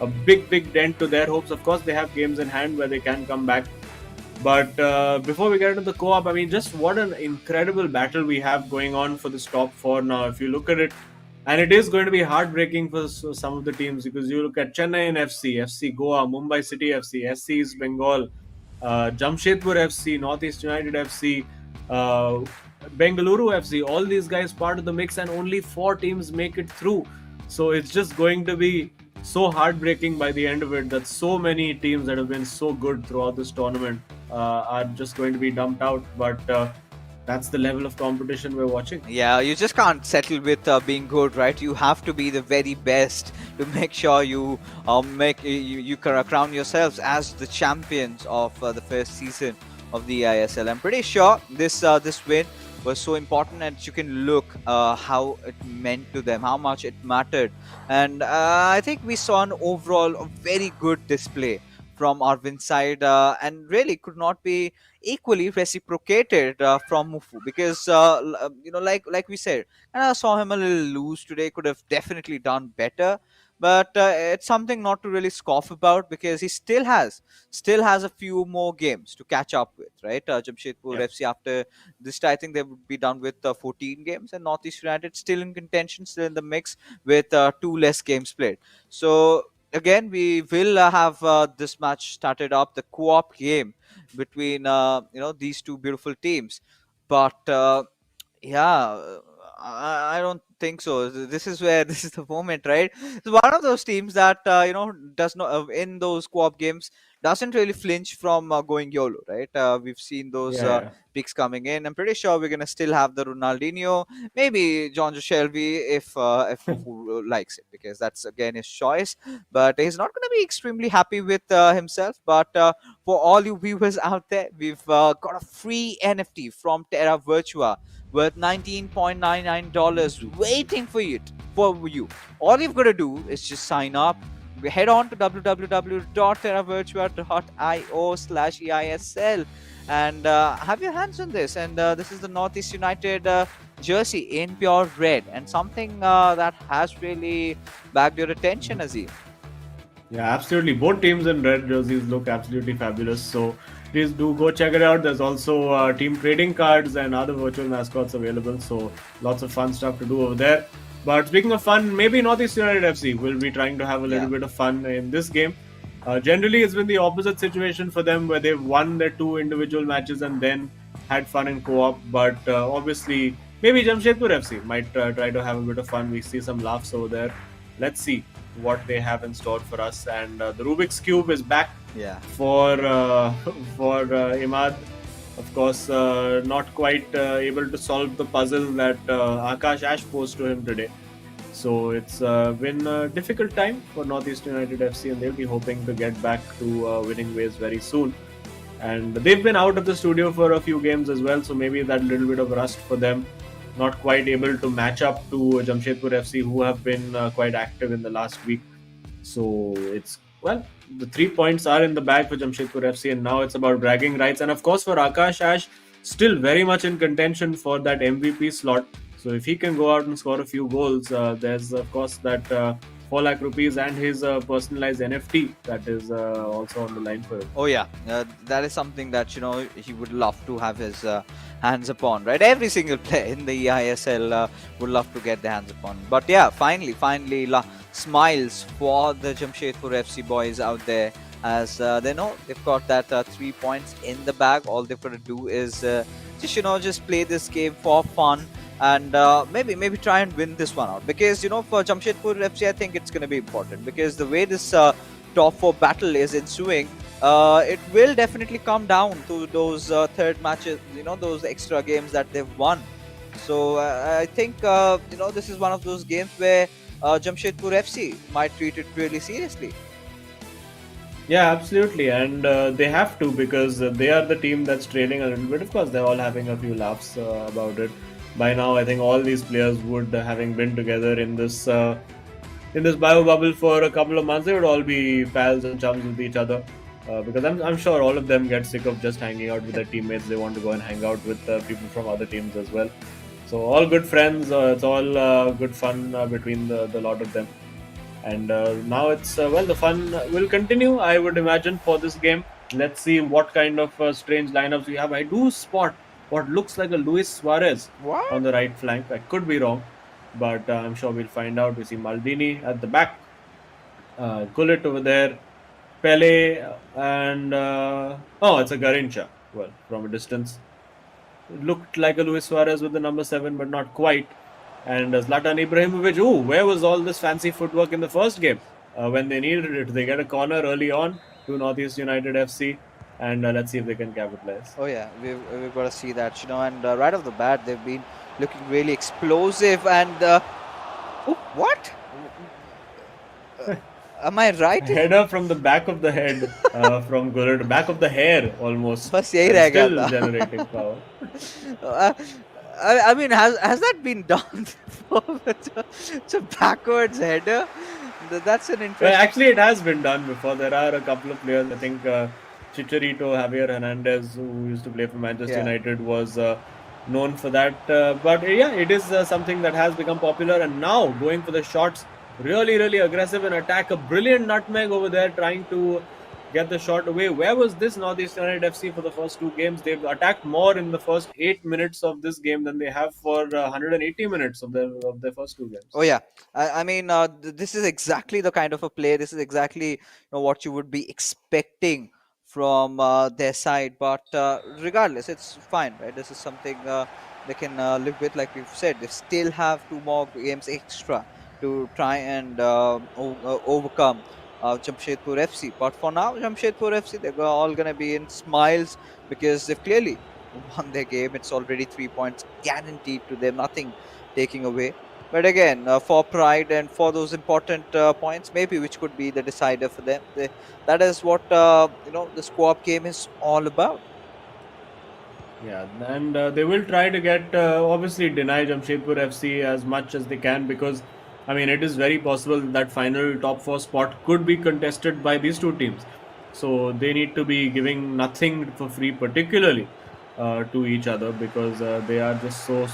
a big dent to their hopes. Of course, they have games in hand where they can come back. But before we get into the co-op, I mean, just what an incredible battle we have going on for this top four now. If you look at it, and it is going to be heartbreaking for some of the teams, because you look at Chennai FC, FC Goa, Mumbai City FC, SC East Bengal, Jamshedpur FC, Northeast United FC, uh, Bengaluru FC, all these guys part of the mix, and only four teams make it through. So it's just going to be so heartbreaking by the end of it, that so many teams that have been so good throughout this tournament are just going to be dumped out. But that's the level of competition we're watching. Yeah, you just can't settle with being good, right? You have to be the very best to make sure you crown yourselves as the champions of the first season of the eISL. I'm pretty sure this win was so important, and you can look how it meant to them, how much it mattered. And I think we saw an overall a very good display from Arvind's side, and really could not be equally reciprocated from Mufu, because like we said, and I saw him a little loose today. Could have definitely done better, but it's something not to really scoff about, because he still has a few more games to catch up with, right? Jamshedpur Yep. FC, after this, I think they would be done with 14 games, and Northeast United still in contention, still in the mix with two less games played. So again, we will have this match started up, the co-op game between these two beautiful teams. But yeah, I don't think so. This is where this is the moment, right? It's one of those teams that does not in those co-op games doesn't really flinch from going YOLO, right? We've seen those Yeah, picks coming in. I'm pretty sure we're gonna still have the Ronaldinho, maybe John Shelby if Mufu likes it, because that's again his choice. But he's not gonna be extremely happy with himself. But for all you viewers out there, we've got a free NFT from Terra Virtua worth $19.99 waiting for you. All you've got to do is just sign up. Head on to www.terravirtua.io/eisl and have your hands on this. And this is the Northeast United jersey in pure red, and something that has really bagged your attention, Azim. yeah, absolutely. Both teams in red jerseys look absolutely fabulous. So please do go check it out. There's also team trading cards and other virtual mascots available. So lots of fun stuff to do over there. But speaking of fun, maybe Northeast United FC will be trying to have a little bit of fun in this game. Generally, it's been the opposite situation for them, where they've won their 2 individual matches and then had fun in co-op. But obviously, maybe Jamshedpur FC might try to have a bit of fun. We see some laughs over there. Let's see what they have in store for us. And the Rubik's Cube is back Yeah. for Imad. Of course, not quite able to solve the puzzle that Akash Ash posed to him today. So it's been a difficult time for Northeast United FC, and they'll be hoping to get back to winning ways very soon. And they've been out of the studio for a few games as well, so maybe that little bit of rust for them. Not quite able to match up to Jamshedpur FC, who have been quite active in the last week. So it's, well, the 3 points are in the bag for Jamshedpur FC, and now it's about bragging rights. And of course, for Akash Ash, still very much in contention for that MVP slot. So if he can go out and score a few goals, there's of course that 4 lakh rupees and his personalized NFT that is also on the line for him. Oh yeah, that is something that he would love to have his hands upon, right? Every single player in the eISL would love to get their hands upon. But yeah, finally, smiles for the Jamshedpur FC boys out there, as they know they've got that 3 points in the bag. All they've got to do is just play this game for fun. And maybe try and win this one out, because for Jamshedpur FC, I think it's going to be important, because the way this top 4 battle is ensuing, it will definitely come down to those third matches, those extra games that they've won. So I think this is one of those games where Jamshedpur FC might treat it really seriously. Yeah, absolutely, and they have to, because they are the team that's trailing a little bit. Of course, they're all having a few laughs about it. By now, I think all these players would, having been together in this bio bubble for a couple of months, they would all be pals and chums with each other. Because I'm sure all of them get sick of just hanging out with their teammates. They want to go and hang out with people from other teams as well. So all good friends. It's all good fun between the lot of them. And now it's the fun will continue, I would imagine, for this game. Let's see what kind of strange lineups we have. I do spot what looks like a Luis Suarez What? on the right flank. I could be wrong, but I'm sure we'll find out. We see Maldini at the back, Gullit over there, Pele, and it's a Garincha. Well, from a distance, it looked like a Luis Suarez with the number 7, but not quite. And Zlatan Ibrahimovic. Oh, where was all this fancy footwork in the first game when they needed it? They get a corner early on to Northeast United FC. And let's see if they can capitalize. Oh yeah, we've got to see that, and right off the bat, they've been looking really explosive. And what? Am I right? Header from the back of the head from Gullit, back of the hair almost. बस यही रह गया Still था. generating power. I mean, has that been done before? It's a backwards header. That's an interesting. Well, actually, it has been done before. There are a couple of players. I think Chicharito, Javier Hernandez, who used to play for Manchester United, was known for that. But yeah, it is something that has become popular. And now going for the shots, really, really aggressive in attack. A brilliant nutmeg over there, trying to get the shot away. Where was this Northeast United FC for the first 2 games? They've attacked more in the first 8 minutes of this game than they have for 180 minutes of their first 2 games. Oh yeah, I mean, this is exactly the kind of a play. This is exactly what you would be expecting from their side. But regardless, it's fine, right? This is something they can live with. Like we've said, they still have 2 more games extra to try and overcome Jamshedpur FC. But for now, Jamshedpur FC, they're all going to be in smiles because they've clearly won their game. It's already 3 points guaranteed to them, nothing taking away. But again, for pride and for those important points, maybe which could be the decider for them. That is what the squad game is all about. Yeah, and they will try to get obviously deny Jamshedpur FC as much as they can, because I mean it is very possible that final top four spot could be contested by these two teams. So they need to be giving nothing for free, particularly to each other, because they are just so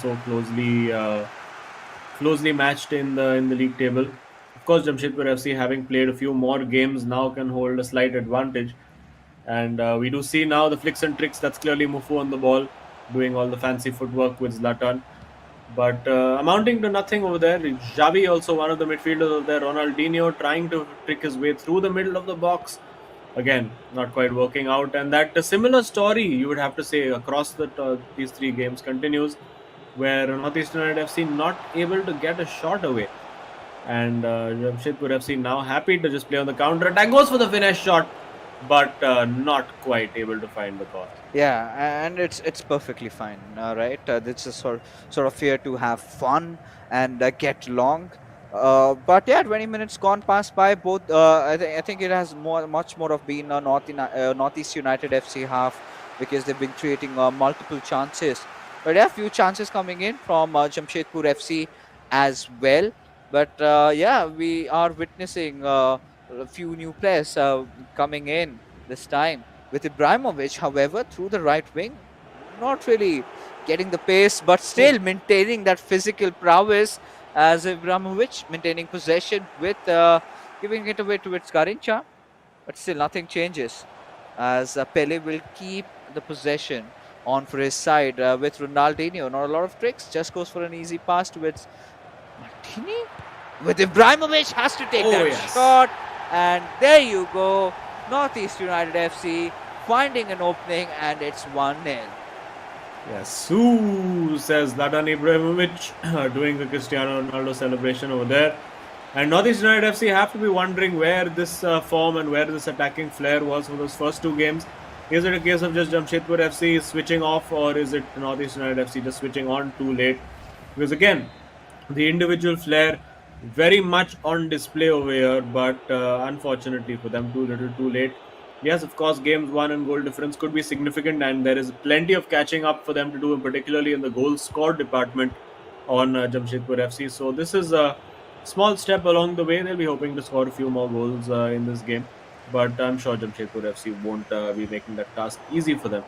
closely matched in the league table. Of course, Jamshedpur FC, having played a few more games, now can hold a slight advantage. And we do see now the flicks and tricks. That's clearly Mufu on the ball, doing all the fancy footwork with Zlatan. But amounting to nothing over there. Xavi, also one of the midfielders over there. Ronaldinho trying to trick his way through the middle of the box. Again, not quite working out. And that a similar story, you would have to say, across these three games continues, where Northeast United FC not able to get a shot away. And Jamshedpur FC now happy to just play on the counter attack. Goes for the finesse shot, but not quite able to find the cause. Yeah, and it's perfectly fine, right? This is sort of here to have fun and get long. But yeah, 20 minutes gone past by both. I think it has much more of been a Northeast United FC half because they've been creating multiple chances. But yeah, few chances coming in from Jamshedpur FC as well. But yeah, we are witnessing a few new players coming in this time with Ibrahimovic, however, through the right wing, not really getting the pace, but still maintaining that physical prowess as Ibrahimovic, maintaining possession with giving it away to its Garincha, but still nothing changes as Pele will keep the possession on for his side with Ronaldinho. Not a lot of tricks, just goes for an easy pass to its Martini. With Ibrahimovic, has to take that Yes. shot, and there you go. Northeast United FC finding an opening, and it's 1-0. Yes, Sue, says Zlatan Ibrahimovic, doing the Cristiano Ronaldo celebration over there. And Northeast United FC have to be wondering where this form and where this attacking flair was for those first two games. Is it a case of just Jamshedpur FC switching off, or is it Northeast United FC just switching on too late? Because again, the individual flair very much on display over here, but unfortunately for them, too little too late. Yes, of course, games won and goal difference could be significant, and there is plenty of catching up for them to do, particularly in the goal scored department on Jamshedpur FC. So this is a small step along the way. They'll be hoping to score a few more goals in this game, but I'm sure Jamshedpur FC won't be making that task easy for them,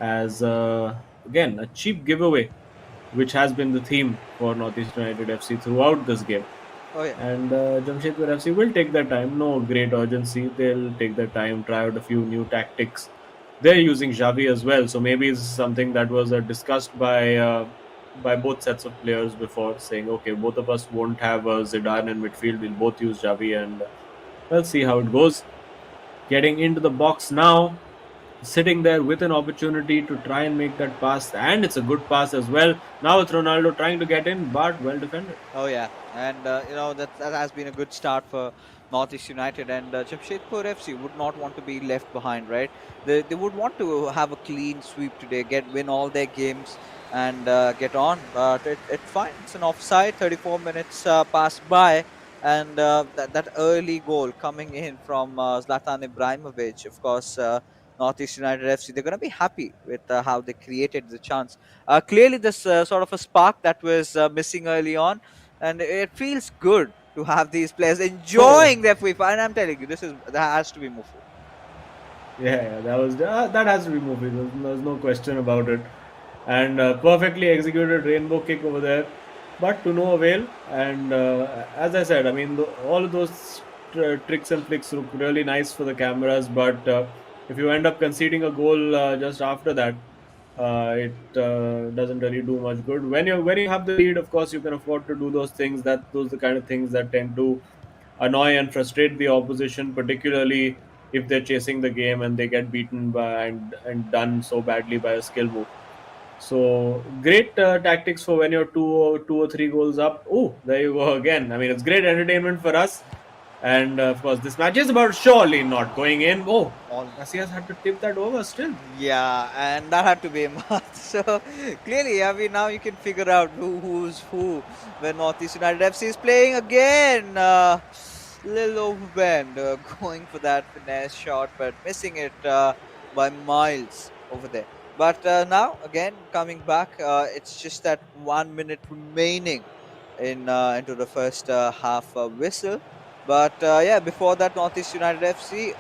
as again, a cheap giveaway, which has been the theme for Northeast United FC throughout this game. Oh yeah. And Jamshedpur FC will take their time, no great urgency. They'll take their time, try out a few new tactics. They're using Xavi as well, so maybe it's something that was discussed by both sets of players before, saying, okay, both of us won't have Zidane in midfield, we'll both use Xavi, and let's see how it goes. Getting into the box now, sitting there with an opportunity to try and make that pass, and it's a good pass as well. Now it's Ronaldo trying to get in, but well defended. Oh yeah, and that has been a good start for Northeast United, and Jamshedpur FC would not want to be left behind, right? They would want to have a clean sweep today, win all their games, and get on. But it's fine. It's an offside. 34 minutes passed by, and that early goal coming in from Zlatan Ibrahimovic, of course. Northeast United FC, they're going to be happy with how they created the chance. Clearly, this sort of a spark that was missing early on, and it feels good to have these players enjoying their FIFA. And I'm telling you, that has to be Mufu. Yeah, that has to be movie. There's no question about it. And perfectly executed rainbow kick over there, but to no avail. And as I said, I mean, all of those tricks and flicks look really nice for the cameras, but if you end up conceding a goal just after that, it doesn't really do much good. When you have the lead, of course, you can afford to do those things. Those are the kind of things that tend to annoy and frustrate the opposition, particularly if they're chasing the game and they get beaten by and done so badly by a skill move. So great tactics for when you're two or three goals up. Oh, there you go again. I mean, it's great entertainment for us, And of course, this match is about surely not going in. Oh, all Messi has had to tip that over still. Yeah, and that had to be a must. So clearly, I mean, now you can figure out who's who when Northeast United FC is playing again. Little overbend, going for that finesse shot, but missing it by miles over there. But now, again, coming back, it's just that 1 minute remaining into the first half whistle. But yeah, before that, Northeast United FC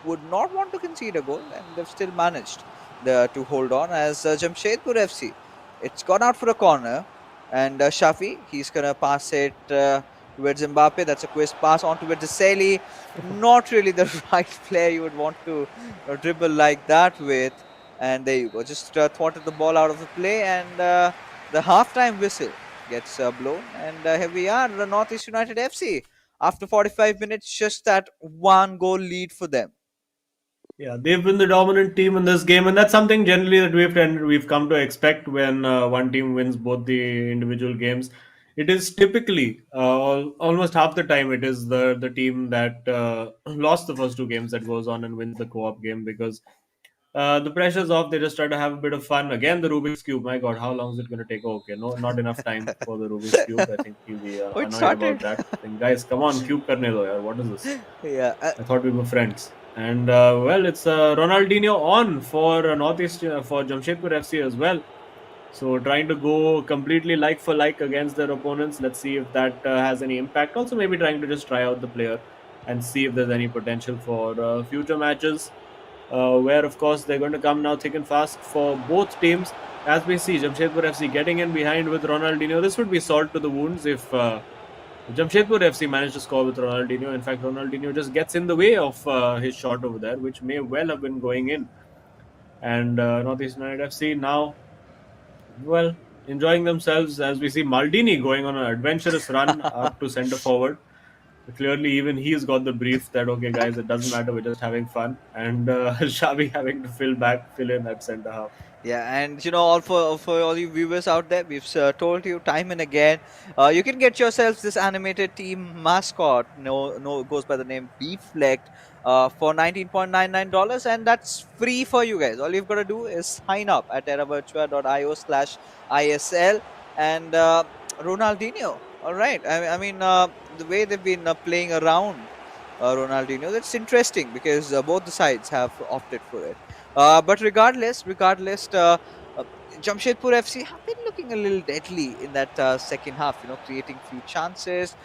would not want to concede a goal, and they've still managed to hold on as Jamshedpur FC. It's gone out for a corner, and Shafi, he's going to pass it towards Mbappe. That's a quick pass on towards Seli. Not really the right player you would want to dribble like that with. And there you go. Just thwarted the ball out of the play, and the halftime whistle gets blown. And here we are, the Northeast United FC. After 45 minutes, just that one goal lead for them. Yeah, they've been the dominant team in this game, and that's something generally that we've come to expect when one team wins both the individual games. It is typically almost half the time it is the team that lost the first two games that goes on and wins the co-op game because the pressure's off. They just try to have a bit of fun. Again, the Rubik's cube. My God, how long is it going to take? Okay, no, not enough time for the Rubik's cube. I think he'll be Oh, it annoyed about started. that. I think, guys, come on, cube karne do yaar. What is this? Yeah. I thought we were friends. And well, it's Ronaldinho on for Northeast for Jamshedpur FC as well. So trying to go completely like for like against their opponents. Let's see if that has any impact. Also, maybe trying to just try out the player and see if there's any potential for future matches. Where of course they're going to come now thick and fast for both teams. As we see, Jamshedpur FC getting in behind with Ronaldinho. This would be salt to the wounds if Jamshedpur FC managed to score with Ronaldinho. In fact, Ronaldinho just gets in the way of his shot over there, which may well have been going in. And Northeast United FC now, well, enjoying themselves as we see Maldini going on an adventurous run up to centre forward. Clearly, even he's got the brief that, okay, guys, it doesn't matter, we're just having fun. And Xavi having to fill in at centre half. Yeah, and all for all you viewers out there, we've told you time and again, you can get yourselves this animated team mascot. No, goes by the name Beeflect, for $19.99, and that's free for you guys. All you've got to do is sign up at terravirtua.io/ISL, and Ronaldinho. All right, I mean, the way they've been playing around Ronaldinho, that's interesting because both the sides have opted for it. But regardless, Jamshedpur FC have been looking a little deadly in that second half. Creating few chances.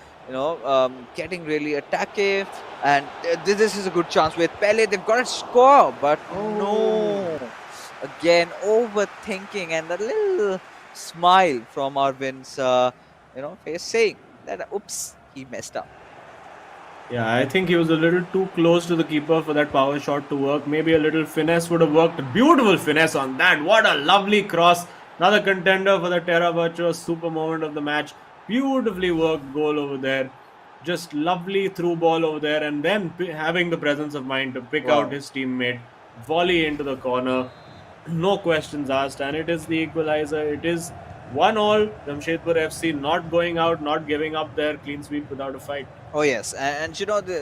Getting really attacking, and this is a good chance with Pele. They've got to score, but no. Again, overthinking, and a little smile from Arvind's face saying that oops, he messed up. Yeah, I think he was a little too close to the keeper for that power shot to work. Maybe a little finesse would have worked. Beautiful finesse on that. What a lovely cross. Another contender for the Terra Virtua super moment of the match. Beautifully worked goal over there. Just lovely through ball over there. And then having the presence of mind to pick Wow. out his teammate. Volley into the corner. No questions asked. And it is the equalizer. It is 1-1. Jamshedpur FC not going out, not giving up their clean sweep without a fight. Oh yes, and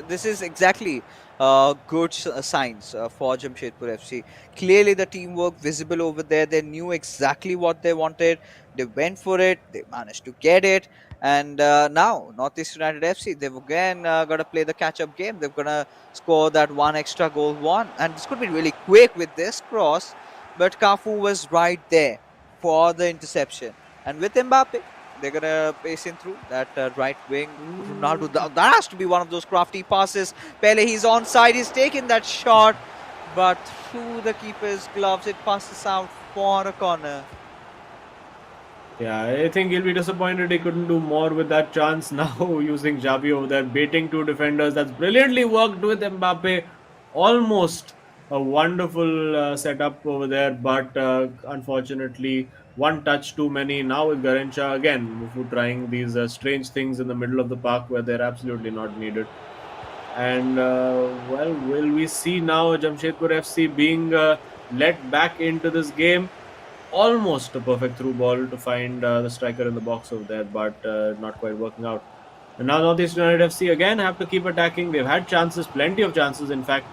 this is exactly good signs for Jamshedpur FC. Clearly, the teamwork visible over there. They knew exactly what they wanted. They went for it. They managed to get it. And now, Northeast United FC, they've again got to play the catch-up game. They're gonna score that one extra goal, and this could be really quick with this cross. But Cafu was right there for the interception, and with Mbappe, they're gonna pace in through that right wing. Ronaldo, that has to be one of those crafty passes. Pele, he's onside. He's taken that shot, but through the keeper's gloves, it passes out for a corner. Yeah, I think he'll be disappointed he couldn't do more with that chance. Now using Xavi over there, baiting two defenders. That's brilliantly worked with Mbappe. Almost a wonderful setup over there, but unfortunately, one touch too many. Now with Garincha again, Mufu trying these strange things in the middle of the park where they're absolutely not needed. And well, will we see now Jamshedpur FC being let back into this game? Almost a perfect through ball to find the striker in the box over there, but not quite working out. And now Northeast United FC again have to keep attacking. They've had chances, plenty of chances, in fact,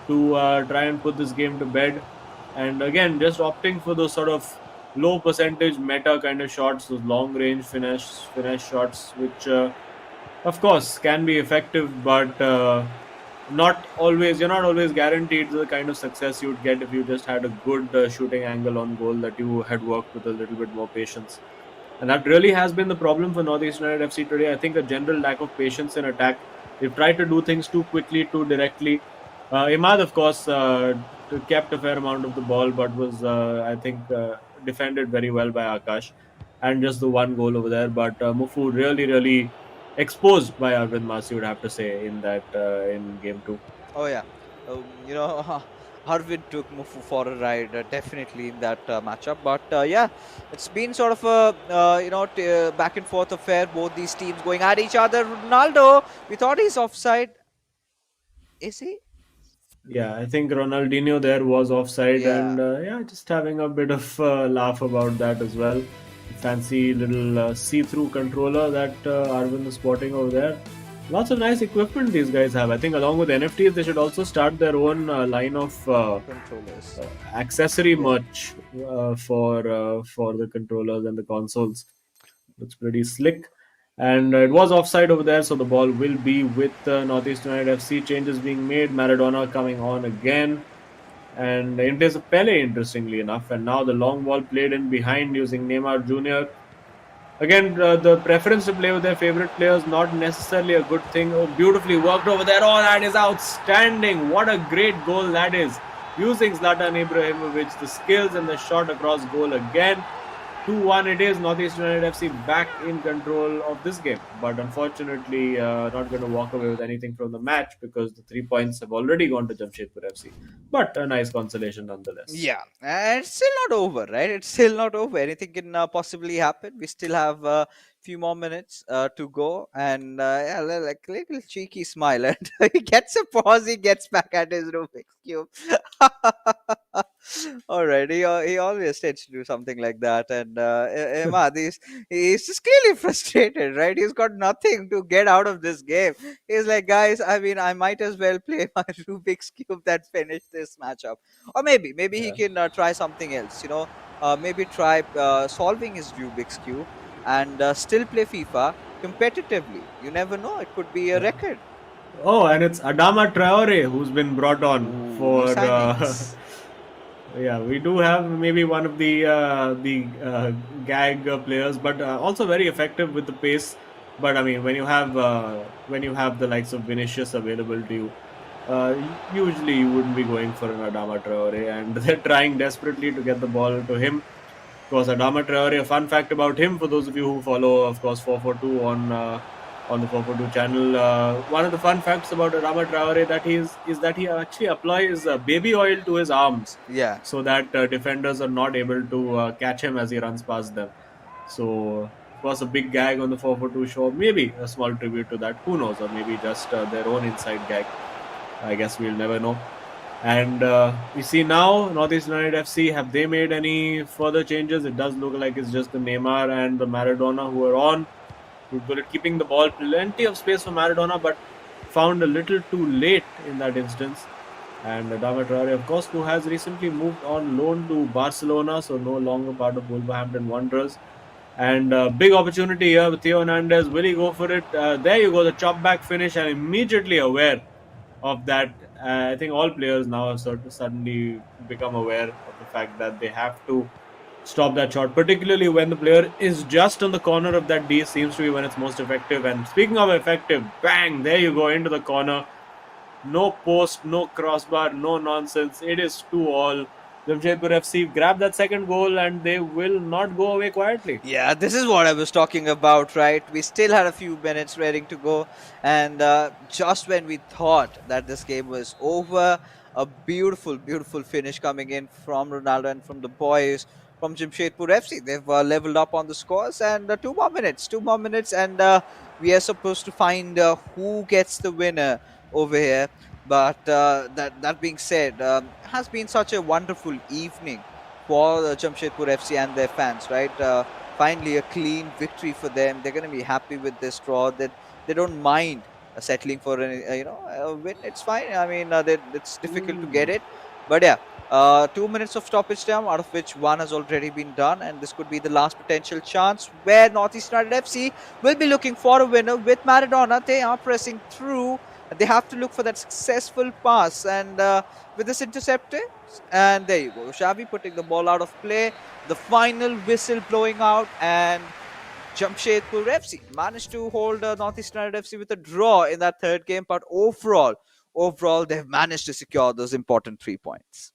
to try and put this game to bed. And again, just opting for those sort of low percentage meta kind of shots, those long range finesse shots, which of course can be effective, but not always. You're not always guaranteed the kind of success you'd get if you just had a good shooting angle on goal that you had worked with a little bit more patience. And that really has been the problem for Northeast United FC today. I think a general lack of patience in attack. They've tried to do things too quickly, too directly. Imad, of course, kept a fair amount of the ball, but was, I think, defended very well by Akash. And just the one goal over there. But Mufu really, really exposed by Arvind Masi, would have to say, in that in game two. Oh yeah, you know, Arvind took Mufu for a ride, definitely in that matchup. But yeah, it's been sort of a back and forth affair. Both these teams going at each other. Ronaldo, we thought he's offside. Is he? Yeah, I think Ronaldinho there was offside, Yeah. and yeah, just having a bit of laugh about that as well. Fancy little see-through controller that Arvind is sporting over there. Lots of nice equipment these guys have. I think along with NFTs, they should also start their own line of Controllers. accessory merch for the controllers and the consoles. Looks pretty slick. And it was offside over there, so the ball will be with Northeast United FC. Changes being made. Maradona coming on again. And in place of Pele, interestingly enough. And now the long ball played in behind using Neymar Jr. Again, the preference to play with their favorite players, not necessarily a good thing. Oh, beautifully worked over there. Oh, that is outstanding. What a great goal that is. Using Zlatan Ibrahimovic, the skills and the shot across goal again. 2-1 it is. Northeast United FC back in control of this game. But unfortunately, not going to walk away with anything from the match because the 3 points have already gone to Jamshedpur FC. But a nice consolation nonetheless. Yeah, and it's still not over, right? It's still not over. Anything can possibly happen. We still have a few more minutes to go, and yeah, like little cheeky smile, and he gets a pause. He gets back at his Rubik's cube. All right, he always tends to do something like that, and Imad, he's just clearly frustrated, right? He's got nothing to get out of this game. He's like, guys, I mean, I might as well play my Rubik's cube that finished this matchup. Or maybe he Yeah. can try something else, maybe try solving his Rubik's Cube and still play FIFA competitively. You never know, it could be a Yeah. record. Oh, and it's Adama Traore who's been brought on Ooh, new for. signings. Yeah, we do have maybe one of the gag players, but also very effective with the pace. But I mean, when you have the likes of Vinicius available to you, usually you wouldn't be going for an Adama Traore, and they're trying desperately to get the ball to him. Of course, Adama Traore. A fun fact about him, for those of you who follow, of course, 442 on the 442 channel. One of the fun facts about Adama Traore is that he actually applies baby oil to his arms, Yeah. so that defenders are not able to catch him as he runs past them. So, of course, a big gag on the 442 show. Maybe a small tribute to that. Who knows? Or maybe just their own inside gag. I guess we'll never know. And we see now Northeast United FC, have they made any further changes? It does look like it's just the Neymar and the Maradona who are on. Good at keeping the ball, plenty of space for Maradona, but found a little too late in that instance. And Adama Traore, of course, who has recently moved on loan to Barcelona, so no longer part of Wolverhampton Wanderers. And big opportunity here with Theo Hernandez. Will he go for it? There you go, the chop back finish, and immediately aware of that. I think all players now have suddenly become aware of the fact that they have to stop that shot, particularly when the player is just on the corner of that D. Seems to be when it's most effective. And speaking of effective, bang, there you go, into the corner. No post, no crossbar, no nonsense. It is 2-all. Jamshedpur FC grab that second goal, and they will not go away quietly. Yeah, this is what I was talking about, right? We still had a few minutes ready to go, and just when we thought that this game was over, a beautiful, beautiful finish coming in from Ronaldo and from the boys from Jamshedpur FC. They've leveled up on the scores, and 2 more minutes, and we are supposed to find who gets the winner over here. But that being said, has been such a wonderful evening for Jamshedpur FC and their fans, right? Finally, a clean victory for them. They're going to be happy with this draw. That they don't mind settling for a win. It's fine. I mean, it's difficult to get it, but yeah. 2 minutes of stoppage time, out of which one has already been done, and this could be the last potential chance where Northeast United FC will be looking for a winner with Maradona. They are pressing through. They have to look for that successful pass, and with this intercepted, and there you go. Xavi putting the ball out of play. The final whistle blowing out, and Jamshedpur FC managed to hold Northeast United FC with a draw in that third game, but overall, they've managed to secure those important 3 points.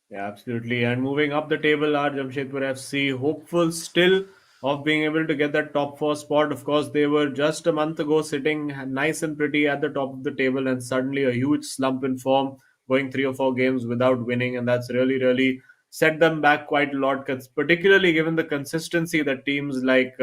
Yeah, absolutely. And moving up the table are Jamshedpur FC, hopeful still of being able to get that top four spot. Of course, they were just a month ago sitting nice and pretty at the top of the table, and suddenly a huge slump in form, going 3 or 4 games without winning, and that's really set them back quite a lot. Particularly given the consistency that teams like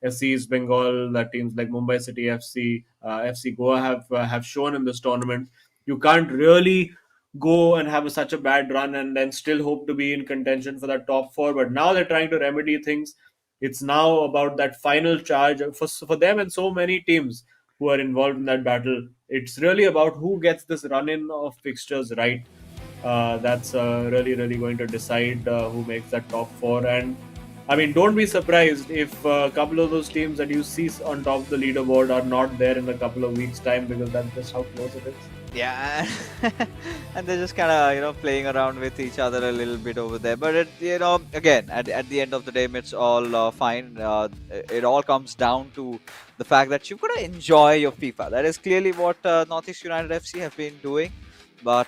SC East Bengal, that teams like Mumbai City FC, FC Goa have shown in this tournament. You can't really go and have such a bad run and then still hope to be in contention for that top four. But now they're trying to remedy things. It's now about that final charge for them and so many teams who are involved in that battle. It's really about who gets this run in of fixtures right. That's really going to decide who makes that top four. And I mean, don't be surprised if a couple of those teams that you see on top of the leaderboard are not there in a couple of weeks' time, because that's just how close it is. Yeah, and they're just kind of playing around with each other a little bit over there. But again, at the end of the day, it's all fine. It all comes down to the fact that you've got to enjoy your FIFA. That is clearly what Northeast United FC have been doing. But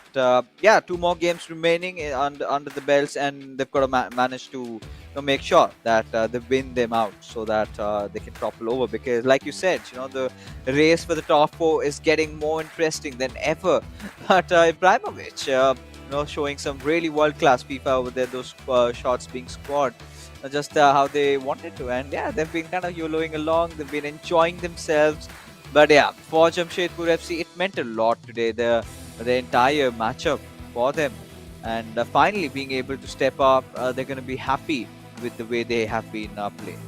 yeah, 2 more games remaining under the belts, and they've got to manage to make sure that they win them out so that they can topple over. Because, like you said, the race for the top four is getting more interesting than ever. But Ibrahimovic, showing some really world-class FIFA over there. Those shots being scored, just how they wanted to, and yeah, they've been kind of YOLOing along. They've been enjoying themselves. But yeah, for Jamshedpur FC, it meant a lot today. The entire matchup for them, and finally being able to step up, they're going to be happy with the way they have been playing.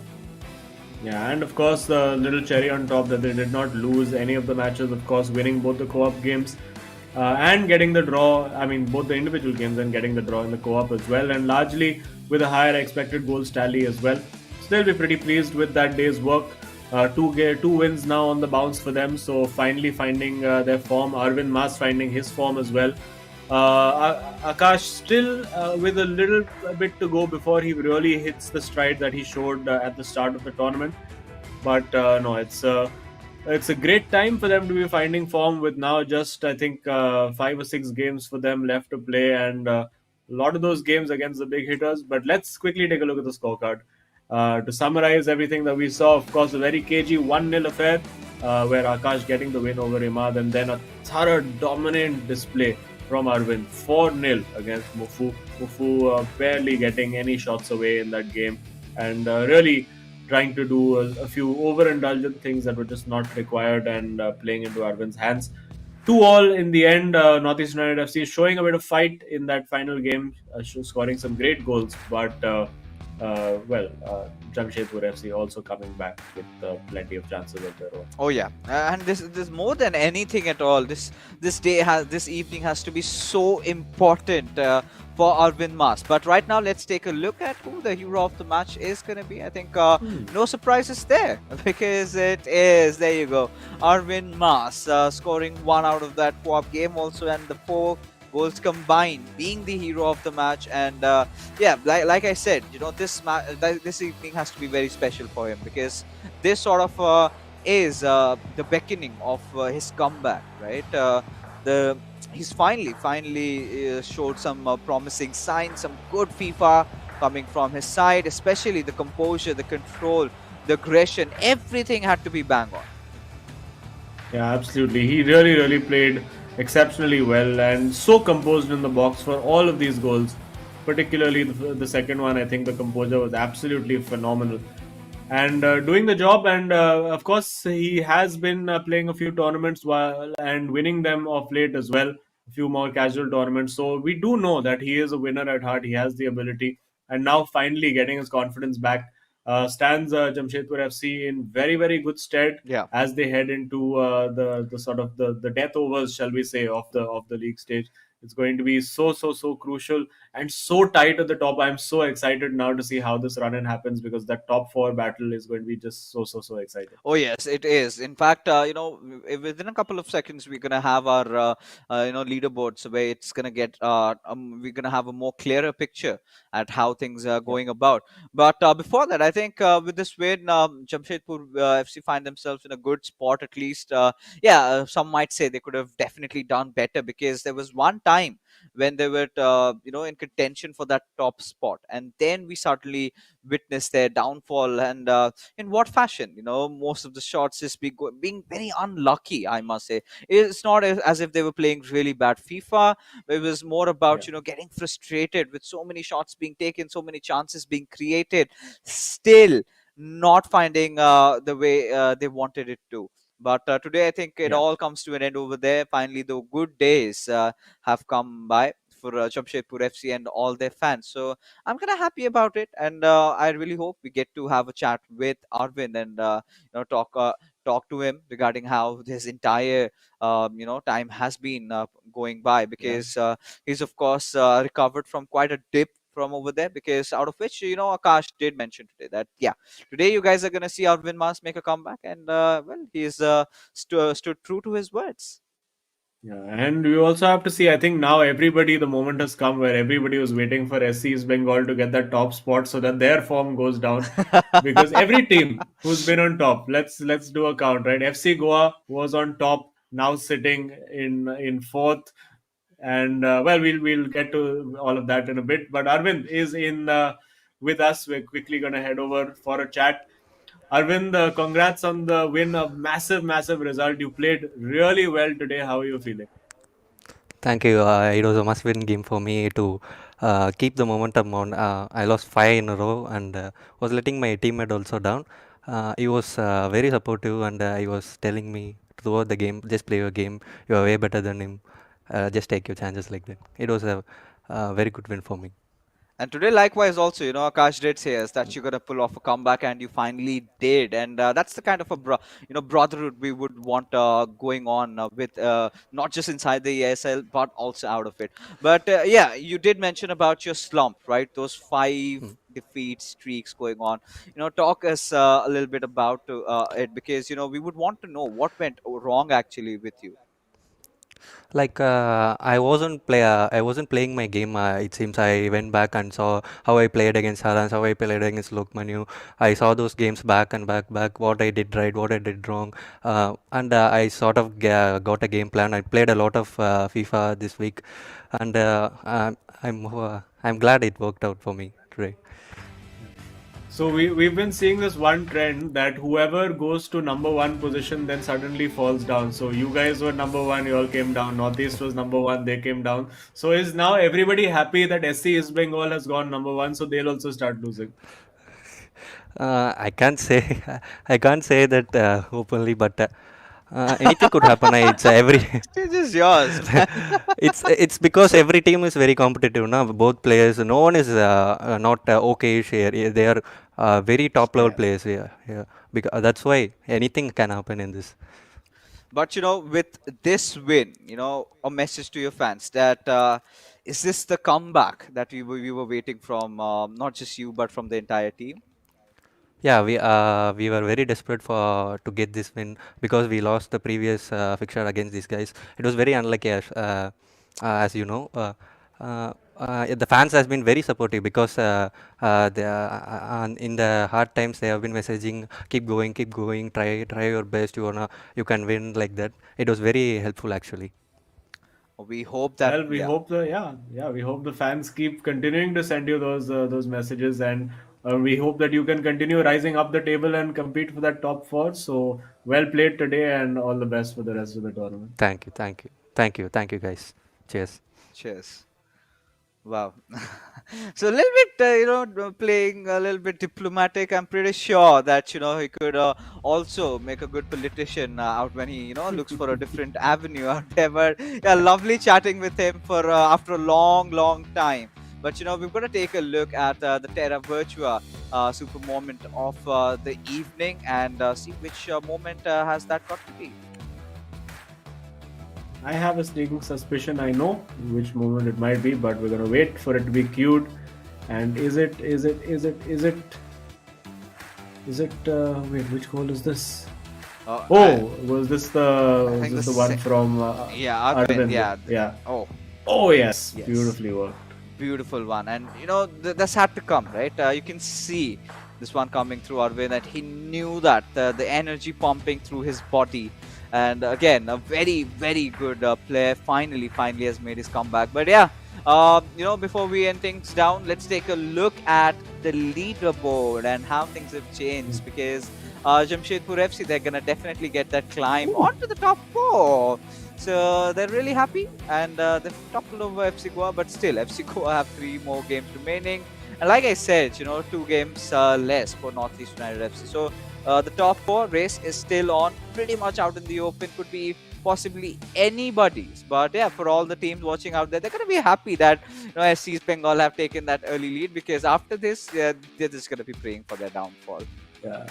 Yeah, and of course, the little cherry on top that they did not lose any of the matches, of course, winning both the co-op games and getting the draw. I mean, both the individual games and getting the draw in the co-op as well, and largely with a higher expected goals tally as well. So they'll be pretty pleased with that day's work. Two wins now on the bounce for them, so finally finding their form. Arvind Mas finding his form as well. Akash still with a little bit to go before he really hits the stride that he showed at the start of the tournament. But no, it's a great time for them to be finding form with now just, I think, 5 or 6 games for them left to play, and a lot of those games against the big hitters. But let's quickly take a look at the scorecard. To summarize everything that we saw, of course, a very cagey 1-0 affair where Akash getting the win over Imad, and then a thorough dominant display from Arvind, 4-0 against Mufu. Mufu barely getting any shots away in that game, and really trying to do a few overindulgent things that were just not required, and playing into Arvind's hands. 2-2 in the end. Northeast United FC showing a bit of fight in that final game, scoring some great goals, but Jamshedpur FC also coming back with plenty of chances of their own. Oh yeah, and this more than anything at all. This evening has to be so important for Arvind Mas. But right now, let's take a look at who the hero of the match is going to be. I think no surprises there, because it is, there you go, Arvind Mas scoring one out of that co-op game also, and the 4 goals combined, being the hero of the match. And yeah, like I said, this evening has to be very special for him, because this sort of is the beckoning of his comeback, right? He's finally showed some promising signs, some good FIFA coming from his side, especially the composure, the control, the aggression. Everything had to be bang on. Yeah, absolutely. He really played exceptionally well, and so composed in the box for all of these goals. Particularly the second one, I think the composure was absolutely phenomenal, and doing the job. And of course, he has been playing a few tournaments and winning them of late as well. A few more casual tournaments. So we do know that he is a winner at heart. He has the ability, and now finally getting his confidence back. stands Jamshedpur FC in very, very good stead Yeah. as they head into the sort of the death overs, shall we say, of the league stage. It's going to be so crucial and so tight at the top. I'm so excited now to see how this run in happens, because that top four battle is going to be just so exciting. Oh yes, it is. In fact, within a couple of seconds, we're gonna have our leaderboards where it's gonna get we're gonna have a more clearer picture at how things are Yeah, going about. But before that, I think with this win, Jamshedpur FC find themselves in a good spot at least. Some might say they could have definitely done better, because there was one time when they were in contention for that top spot, and then we suddenly witnessed their downfall. And in what fashion? Most of the shots just being very unlucky, I must say. It's not as if they were playing really bad FIFA. It was more about yeah, getting frustrated with so many shots being taken, so many chances being created, still not finding the way they wanted it to. But today, I think it yeah. all comes to an end over there. Finally, the good days have come by for Jamshedpur FC and all their fans. So I'm kind of happy about it, and I really hope we get to have a chat with Arvind and talk to him regarding how his entire time has been going by, Yeah. because he's of course recovered from quite a dip from over there, because out of which Akash did mention today that yeah, today you guys are gonna see Arvind Mas make a comeback, and well, he's stood true to his words. Yeah, and you also have to see, I think now everybody, the moment has come where everybody was waiting for SC East Bengal to get that top spot so that their form goes down. Because every team who's been on top, let's do a count, right? FC Goa was on top, now sitting in fourth, and well, we'll get to all of that in a bit. But Arvind is in with us. We're quickly gonna head over for a chat. Arvind, congrats on the win, a massive result. You played really well today. How are you feeling? Thank you. It was a must-win game for me to keep the momentum on. I lost five in a row and was letting my teammate also down. He was very supportive and he was telling me throughout the game, just play your game. You are way better than him. Just take your chances like that. It was a very good win for me. And today, likewise, also, Akash did say us that you're gonna pull off a comeback, and you finally did. And that's the kind of a brotherhood we would want going on with not just inside the ESL but also out of it. But yeah, you did mention about your slump, right? Those five Mm. defeat streaks going on. Talk us a little bit about it, because we would want to know what went wrong actually with you. Like I wasn't playing my game. It seems I went back and saw how I played against Harans, how I played against Lokmanu. I saw those games back and back, what I did right, what I did wrong, and I sort of got a game plan. I played a lot of FIFA this week, and I'm glad it worked out for me today. So we've been seeing this one trend that whoever goes to number one position then suddenly falls down. So you guys were number one, you all came down. Northeast was number one, they came down. So is now everybody happy that SC East Bengal has gone number one, so they'll also start losing? I can't say I can't say that openly, but anything could happen. It's every It is yours, man. it's because every team is very competitive now. Both players, no one is not okay here. They are very top level Yeah. players. Yeah, yeah. Because that's why anything can happen in this. But with this win, a message to your fans that is this the comeback that we were waiting from, not just you but from the entire team? Yeah, we were very desperate for to get this win because we lost the previous fixture against these guys. It was very unlucky, as you know. The fans has been very supportive because in the hard times they have been messaging, keep going, try your best. You can win like that. It was very helpful actually. We hope that, Well, we yeah. hope we hope the fans keep continuing to send you those messages, and we hope that you can continue rising up the table and compete for that top four. So well played today, and all the best for the rest of the tournament. Thank you, guys. Cheers. Cheers. Wow. So a little bit, playing a little bit diplomatic. I'm pretty sure that, he could also make a good politician out when he, looks for a different avenue out there. But yeah, lovely chatting with him for after a long time. But, we've got to take a look at the Terra Virtua super moment of the evening, and see which moment has that got to be. I have a sneaking suspicion I know which moment it might be, but we're gonna wait for it to be queued. And is it? Wait, which goal is this? Oh, was this I think the one from yeah, Arvind, Arvind? yeah. Yeah. Oh, Oh yes, yes. beautifully worked. Beautiful one, and this had to come, right? You can see this one coming through Arvind, that he knew that the energy pumping through his body, and again a very very good player finally has made his comeback. But yeah, before we end things down, let's take a look at the leaderboard and how things have changed, because Jamshedpur FC, they're gonna definitely get that climb onto the top 4. So they're really happy, and they've toppled over FC Goa, but still FC Goa have 3 more games remaining. And like I said, 2 games less for Northeast United FC. So the top 4 race is still on, pretty much out in the open. Could be possibly anybody's. But yeah, for all the teams watching out there, they're going to be happy that SC's Bengal have taken that early lead, because after this, they're just going to be praying for their downfall. Yeah.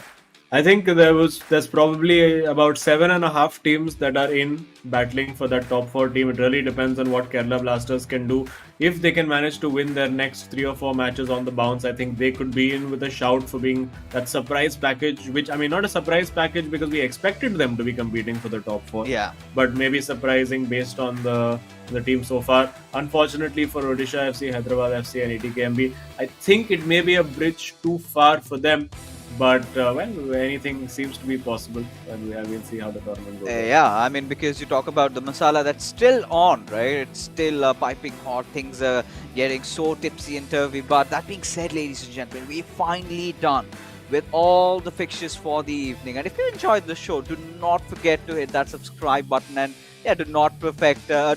I think there's probably about 7.5 teams that are in battling for that top 4 team. It really depends on what Kerala Blasters can do. If they can manage to win their next 3 or 4 matches on the bounce, I think they could be in with a shout for being that surprise package, which, I mean, not a surprise package because we expected them to be competing for the top 4. Yeah. But maybe surprising based on the team so far. Unfortunately for Odisha FC, Hyderabad FC and ETKMB, I think it may be a bridge too far for them. But anything seems to be possible, and we'll see how the tournament goes. Yeah, I mean, because you talk about the masala that's still on, right? It's still piping hot. Things are getting so tipsy and turvy. But that being said, ladies and gentlemen, we're finally done with all the fixtures for the evening. And if you enjoyed the show, do not forget to hit that subscribe button, and yeah, do not forget to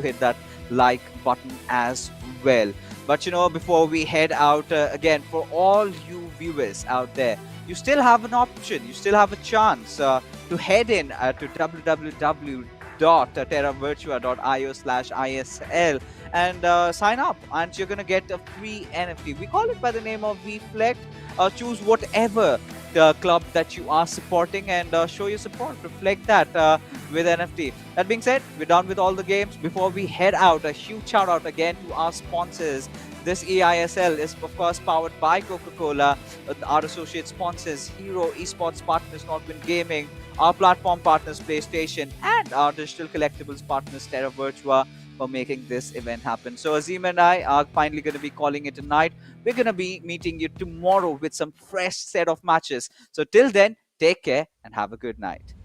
hit that like button as well. But before we head out, again, for all you viewers out there, you still have an option, you still have a chance to head in to www.terravirtua.io/ISL and sign up, and you're going to get a free NFT. We call it by the name of Reflect. Choose whatever the club that you are supporting and show your support, reflect that with NFT. That being said, we're done with all the games. Before we head out, a huge shout out again to our sponsors. This eISL is of course powered by Coca-Cola, our associate sponsors Hero, esports partners Nodwin Gaming, our platform partners PlayStation, and our digital collectibles partners Terra Virtua for making this event happen. So Azim and I are finally going to be calling it a night. We're going to be meeting you tomorrow with some fresh set of matches. So till then, take care and have a good night.